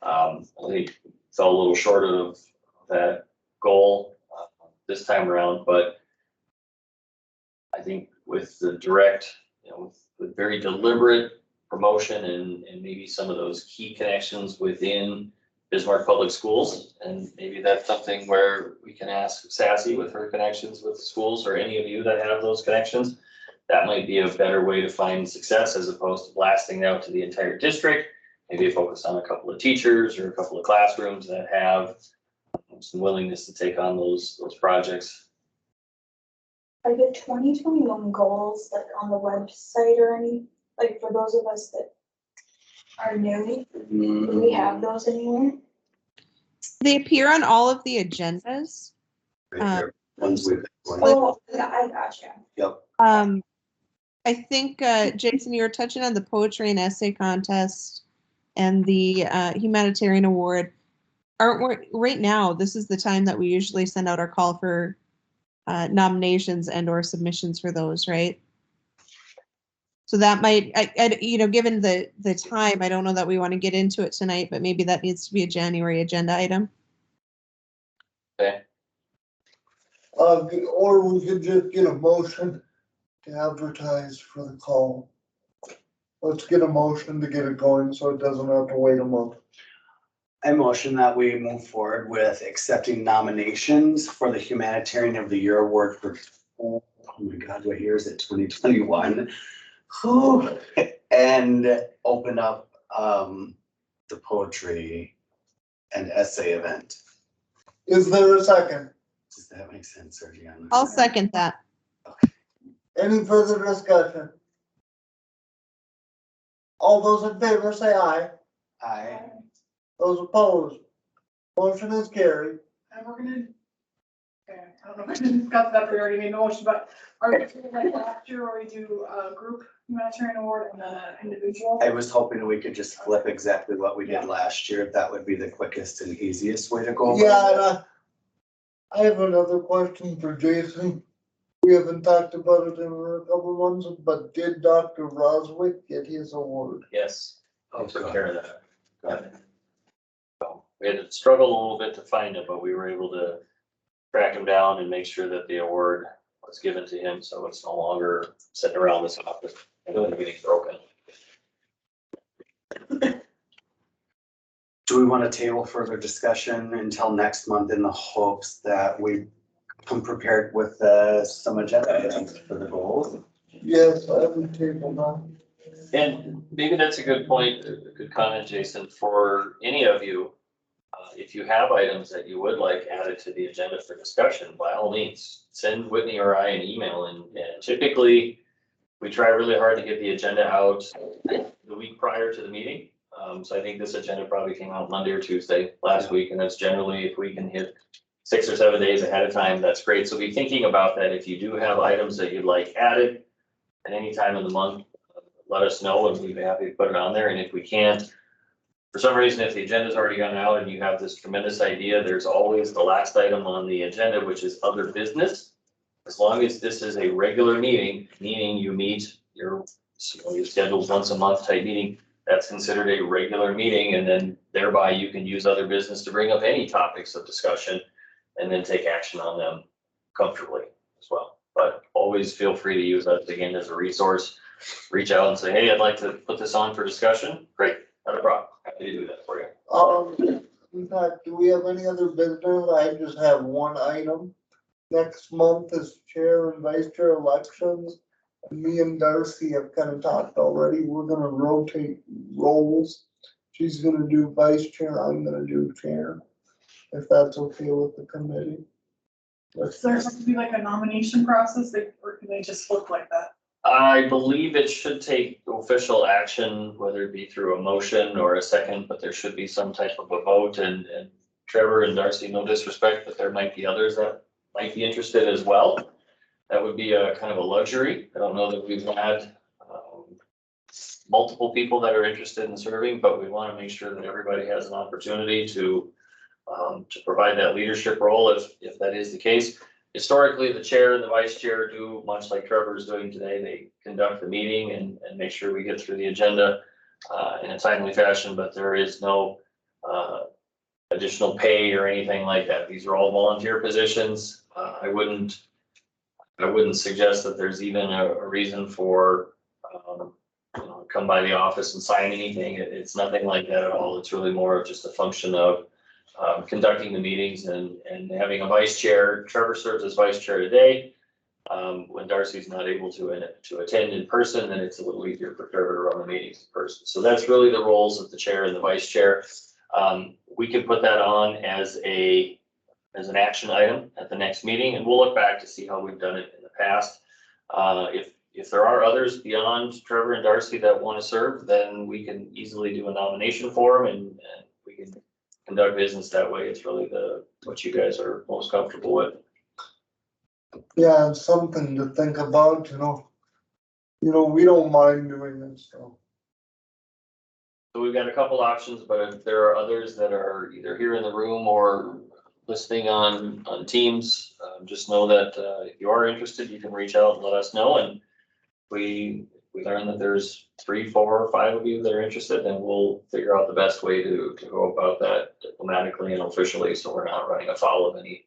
I think fell a little short of that goal this time around, but I think with the direct, with very deliberate promotion and maybe some of those key connections within Bismarck Public Schools, and maybe that's something where we can ask Sassy with her connections with the schools, or any of you that have those connections. That might be a better way to find success as opposed to blasting out to the entire district. Maybe focus on a couple of teachers or a couple of classrooms that have some willingness to take on those projects. Are the 2021 goals like on the website or any, like for those of us that are new, do we have those anywhere? They appear on all of the agendas. Right there. Ones we've. Oh, yeah, I gotcha. Yep. I think, Jason, you were touching on the poetry and essay contest and the humanitarian award. Right now, this is the time that we usually send out our call for nominations and or submissions for those, right? So that might, given the time, I don't know that we want to get into it tonight, but maybe that needs to be a January agenda item. Okay. Or we could just get a motion to advertise for the call. Let's get a motion to get it going so it doesn't have to wait a month. I motion that we move forward with accepting nominations for the Humanitarian of the Year award for, oh my God, what year is it? 2021. And open up the poetry and essay event. Is there a second? Does that make sense, Sergiana? I'll second that. Any further discussion? All those in favor say aye. Aye. Those opposed? Motion is carried. And we're gonna, okay, I don't know if we discussed that, we already made a motion, but are we doing like last year where we do a group humanitarian award and then an individual? I was hoping we could just flip exactly what we did last year. That would be the quickest and easiest way to go. Yeah, and I have another question for Jason. We haven't talked about it in a couple months, but did Dr. Roswick get his award? Yes, I Oh, took God. care of that. Got it. So we had to struggle a little bit to find him, but we were able to track him down and make sure that the award was given to him, so it's no longer sitting around this office and getting broken. Do we want to table further discussion until next month in the hopes that we come prepared with some agenda items for the goals? Yes, I would table that. And maybe that's a good point, a good comment, Jason, for any of you. If you have items that you would like added to the agenda for discussion, by all means, send Whitney or I an email, and typically we try really hard to get the agenda out the week prior to the meeting. So I think this agenda probably came out Monday or Tuesday last week, and that's generally, if we can hit 6 or 7 days ahead of time, that's great. So be thinking about that. If you do have items that you'd like added at any time in the month, let us know and we'd be happy to put it on there. And if we can't, For some reason, if the agenda's already gone out and you have this tremendous idea, there's always the last item on the agenda, which is other business. As long as this is a regular meeting, meaning you meet your scheduled once a month type meeting, that's considered a regular meeting, and then thereby you can use other business to bring up any topics of discussion and then take action on them comfortably as well. But always feel free to use us again as a resource. Reach out and say, hey, I'd like to put this on for discussion. Great, not a problem. Happy to do that for you. In fact, do we have any other business? I just have one item. Next month is chair and vice chair elections. Me and Darcy have kind of talked already. We're gonna rotate roles. She's gonna do vice chair, I'm gonna do chair. If that's okay with the committee. Does there have to be like a nomination process, or can they just look like that? I believe it should take official action, whether it be through a motion or a second, but there should be some type of a vote, and Trevor and Darcy, no disrespect, but there might be others that might be interested as well. That would be a kind of a luxury. I don't know that we've had multiple people that are interested in serving, but we want to make sure that everybody has an opportunity to provide that leadership role if that is the case. Historically, the chair and the vice chair do much like Trevor is doing today. They conduct the meeting and make sure we get through the agenda in a timely fashion, but there is no additional pay or anything like that. These are all volunteer positions. I wouldn't suggest that there's even a reason for come by the office and sign anything. It's nothing like that at all. It's really more of just a function of conducting the meetings and having a vice chair. Trevor serves as vice chair today. When Darcy's not able to attend in person, then it's a little easier for Trevor to run the meetings in person. So that's really the roles of the chair and the vice chair. We can put that on as an action item at the next meeting, and we'll look back to see how we've done it in the past. If there are others beyond Trevor and Darcy that want to serve, then we can easily do a nomination for them, and we can conduct business that way. It's really what you guys are most comfortable with. Yeah, it's something to think about, you know. We don't mind doing this, so. So we've got a couple options, but if there are others that are either here in the room or listening on Teams, just know that if you are interested, you can reach out and let us know. And we learn that there's 3, 4, or 5 of you that are interested, then we'll figure out the best way to go about that diplomatically and officially, so we're not running afoul of any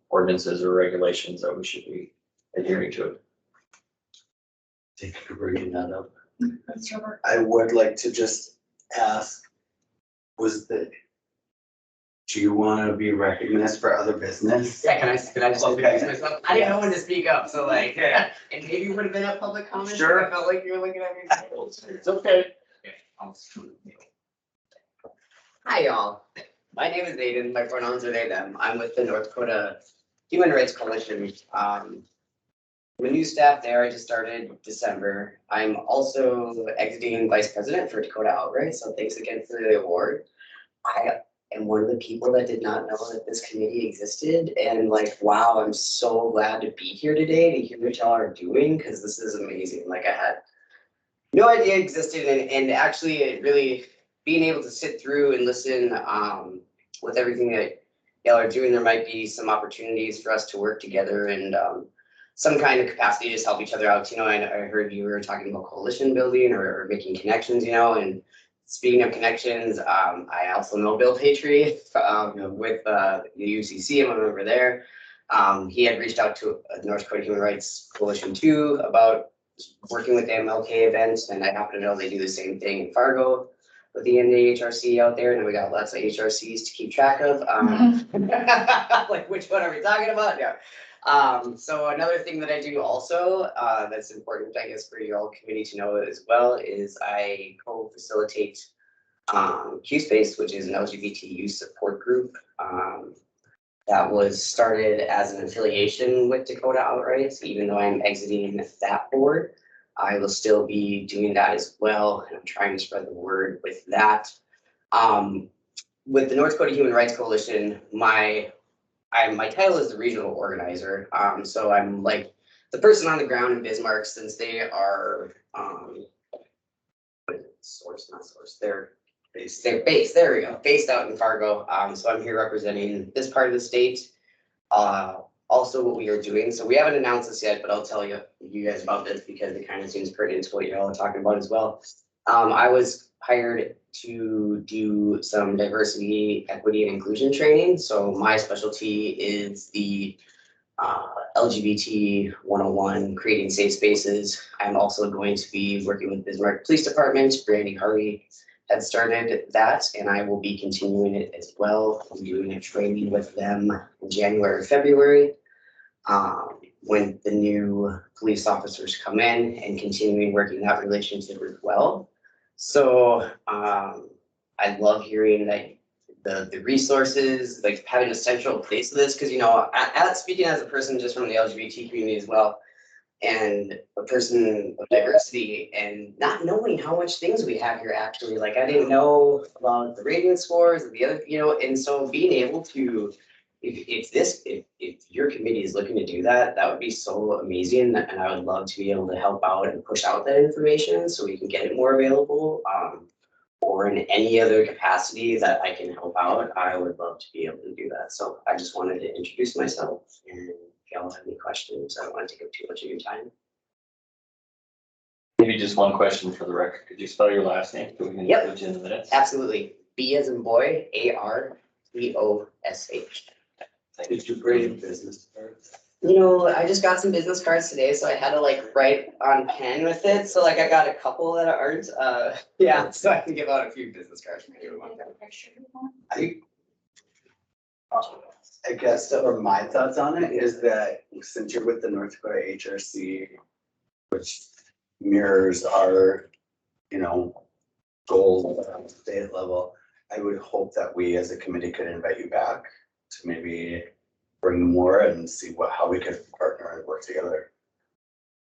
ordinances or regulations that we should be adhering to. Thank you for bringing that up. That's Trevor. I would like to just ask, do you want to be recognized for other business? Yeah, can I just Okay. introduce myself? I didn't know when to speak up, so like, and maybe it would have been a public comment. but Sure. I felt like you were looking at me. It's okay. Hi, y'all. My name is Aiden. My pronouns are they, them. I'm with the North Dakota Human Rights Coalition. I'm a new staff there. I just started December. I'm also exiting vice president for Dakota Outright, so thanks again for the award. I am one of the people that did not know that this committee existed, and like, wow, I'm so glad to be here today to hear what y'all are doing, because this is amazing. Like, I had no idea it existed, and actually it really being able to sit through and listen with everything that y'all are doing, there might be some opportunities for us to work together and some kind of capacity to just help each other out. I heard you were talking about coalition building or making connections, and speaking of connections, I also know Bill Patry with the UCC. I'm a member there. He had reached out to North Dakota Human Rights Coalition too about working with the MLK events, and I happen to know they do the same thing in Fargo with the NAHRC out there, and we got lots of HRCs to keep track of. Like, which one are we talking about? Yeah. So another thing that I do also that's important, I guess, for your all committee to know as well is I co-facilitate QSpace, which is an LGBT youth support group that was started as an affiliation with Dakota Outright. Even though I'm exiting that board, I will still be doing that as well, and I'm trying to spread the word with that. With the North Dakota Human Rights Coalition, my title is the regional organizer. So I'm like the person on the ground in Bismarck, since they are they're They're based, there we go, based out in Fargo. So I'm here representing this part of the state. Also what we are doing, so we haven't announced this yet, but I'll tell you guys about this because it kind of seems pertinent to what you're all talking about as well. I was hired to do some diversity, equity, and inclusion training. So my specialty is the LGBT 101, creating safe spaces. I'm also going to be working with Bismarck Police Department. Brandy Harley had started that, and I will be continuing it as well. I'm doing a training with them in January, February, when the new police officers come in, and continuing working that relationship as well. So I love hearing that the resources, like having a central place to this, because speaking as a person just from the LGBT community as well, and a person of diversity, and not knowing how much things we have here actually, like I didn't know about the rating scores and the other, and so being able to, if your committee is looking to do that, that would be so amazing, and I would love to be able to help out and push out that information so we can get it more available. Or in any other capacity that I can help out, I would love to be able to do that. So I just wanted to introduce myself, and if y'all have any questions, I don't want to take up too much of your time. Maybe just one question for the record. Could you spell your last name? So we can Yep. put you in the minutes. Absolutely. B as in boy, ARTOSH. Did you bring in business cards? I just got some business cards today, so I had to write on pen with it. So I got a couple that aren't, so I can give out a few business cards for anyone. I guess, or my thoughts on it is that since you're with the North Dakota HRC, which mirrors our, goals at the state level, I would hope that we as a committee could invite you back to maybe bring more and see how we could partner and work together.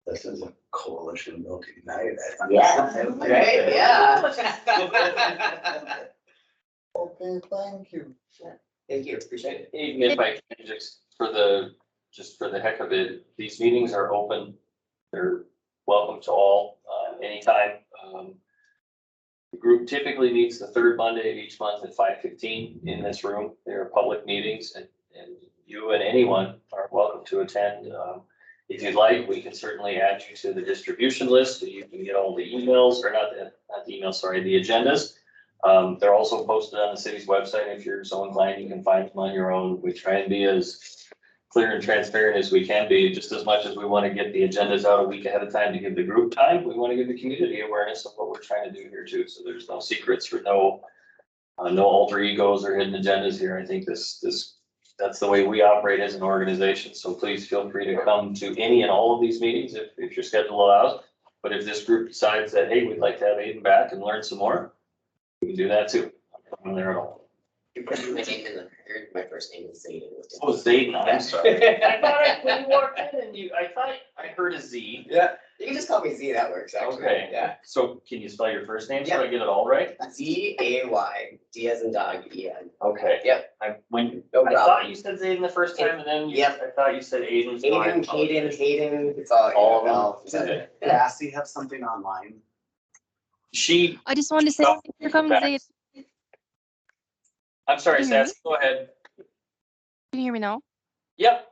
This is a coalition building night. Yeah, great, yeah. Okay, thank you. Thank you, appreciate it. Even if I can just for the heck of it, these meetings are open. They're welcome to all, anytime. The group typically meets the third Monday of each month at 5:15 in this room. They're public meetings, and you and anyone are welcome to attend. If you'd like, we can certainly add you to the distribution list so you can get all the emails, or not the emails, sorry, the agendas. They're also posted on the city's website. If you're so inclined, you can find them on your own. We try and be as clear and transparent as we can be, just as much as we want to get the agendas out a week ahead of time to give the group time. We want to give the community awareness of what we're trying to do here too. So there's no secrets or no alter egos or hidden agendas here. I think that's the way we operate as an organization. So please feel free to come to any and all of these meetings if your schedule allows. But if this group decides that, hey, we'd like to have Aiden back and learn some more, we can do that too. I'm there at all. You put my name in the record. My first name is Zayden. Oh, Zayden, I'm sorry. I thought when you walked in and I thought I heard a Z. Yeah, you can just call me Z, that works actually. Okay. Yeah. So can you spell your first name so Yeah. I get it all right? Z-A-Y, D as in dog, E-N. Okay. Yep. I No thought problem. you said Zayden the first time, and then Yep. I thought you said Aiden. so I Aiden, apologize. Hayden, it's all. All yeah, of them. all- Okay. Did Cassie have something online? She, I just wanted to say Oh, thank you for coming, back. Zayden. I'm sorry, Can you hear me? Sassy, go ahead. Can you hear me now? Yep.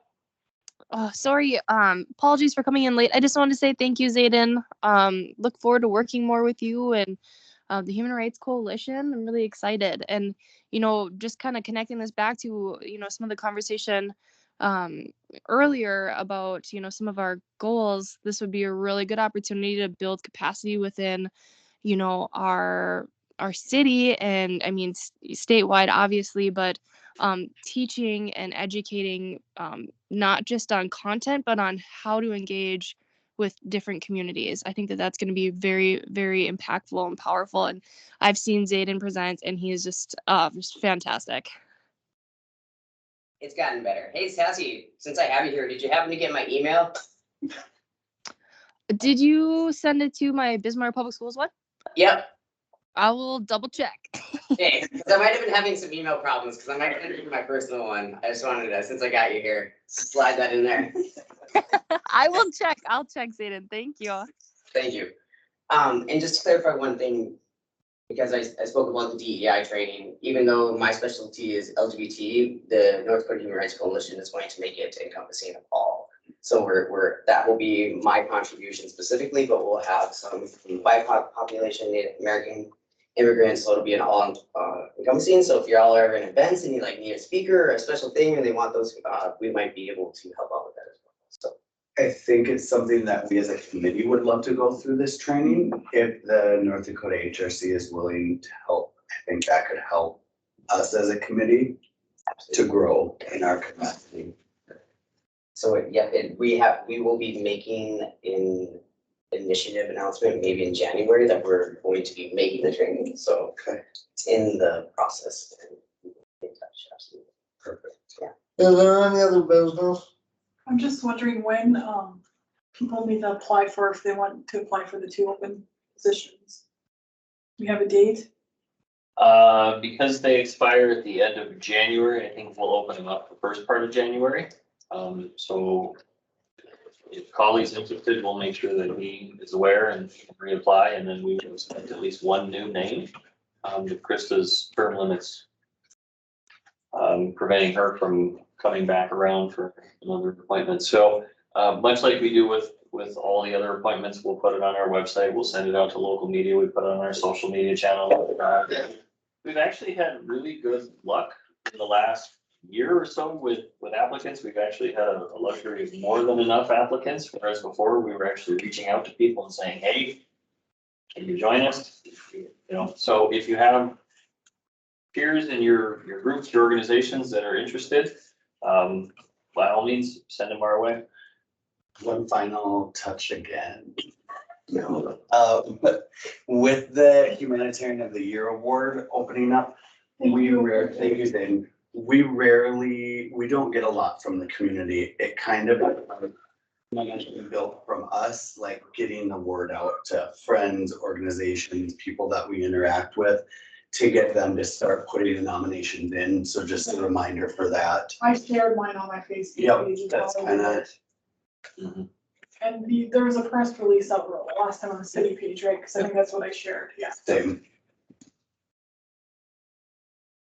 Oh, sorry. Apologies for coming in late. I just wanted to say thank you, Zayden. Look forward to working more with you and the Human Rights Coalition. I'm really excited. And, just kind of connecting this back to, some of the conversation earlier about, some of our goals. This would be a really good opportunity to build capacity within, our city, and I mean statewide, obviously, but teaching and educating not just on content, but on how to engage with different communities. I think that that's going to be very, very impactful and powerful. And I've seen Zayden present, and he is just fantastic. It's gotten better. Hey Sassy, since I have you here, did you happen to get my email? Did you send it to my Bismarck Public Schools one? Yep. I will double check. Hey, 'cause I might have been having some email problems because I might have entered my personal one. I just wanted to, since I got you here, slide that in there. I will check. I'll check, Zayden. Thank you. Thank you. And just to clarify one thing, because I spoke about the DEI training, even though my specialty is LGBT, the North Dakota Human Rights Coalition is going to make it encompassing of all. So that will be my contribution specifically, but we'll have some from the BIPOC population, Native American immigrants, so it'll be an all encompassing. So if y'all are in events and you like need a speaker or a special thing, and they want those, we might be able to help out with that as well. So. I think it's something that we as a committee would love to go through this training. If the North Dakota HRC is willing to help, I think that could help us as a committee to grow in our capacity. So yeah, we will be making an initiative announcement maybe in January that we're going to be making the training. So it's in the process. And we will be in touch, absolutely. Perfect. Yeah. Is there any other business? I'm just wondering when, people need to apply for, if they want to apply for the 2 open positions. We have a date? Because they expire at the end of January, I think we'll open them up the first part of January. So if Colley's interested, we'll make sure that he is aware and he can reapply, and then we will expect at least one new name. If Krista's term limits preventing her from coming back around for another appointment. So much like we do with all the other appointments, we'll put it on our website, we'll send it out to local media, we put it on our social media channel. We've actually had really good luck in the last year or so with applicants. We've actually had a luxury of more than enough applicants, whereas before we were actually reaching out to people and saying, hey, can you join us? You know, so if you have peers in your groups, your organizations that are interested, by all means, send them our way. One final touch again. No, but with the Humanitarian of the Year award opening up, we don't get a lot from the community. It kind of built from us, like getting the word out to friends, organizations, people that we interact with, to get them to start putting the nominations in. So just a reminder for that. I shared mine on my Facebook Yep, page. that's kind of. And there was a press release out last time on the city page, right? Because I think that's what I shared, yeah. Same.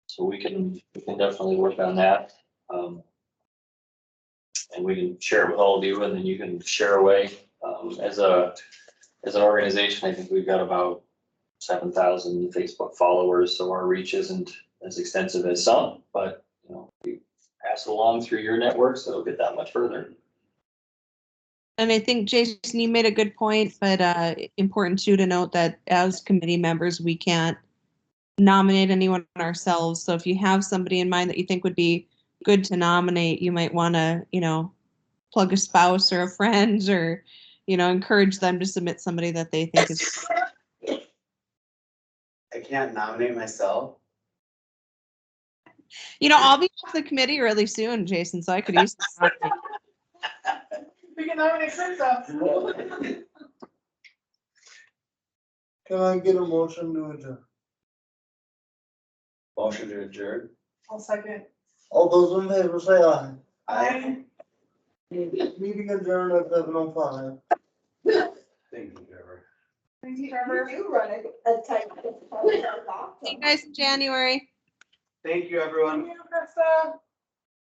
So we can definitely work on that. And we can share it with all of you, and then you can share away. As an organization, I think we've got about 7,000 Facebook followers, so our reach isn't as extensive as some, but you know, we pass it along through your network, so it'll get that much further. And I think, Jason, you made a good point, but important too to note that as committee members, we can't nominate anyone ourselves. So if you have somebody in mind that you think would be good to nominate, you might want to, you know, plug a spouse or a friend, or, you know, encourage them to submit somebody that they think is. I can't nominate myself. You know, I'll be off the committee really soon, Jason, so I could easily nominate. We can nominate Krista. Can I get a motion to adjourn? Motion to adjourn. I'll second. All those in favor say aye. Aye. Meeting adjourned at 7:05. Thank you, Trevor. Thank you, Trevor. You run a tight. See you guys in January. Thank you, everyone. Thank you, Krista.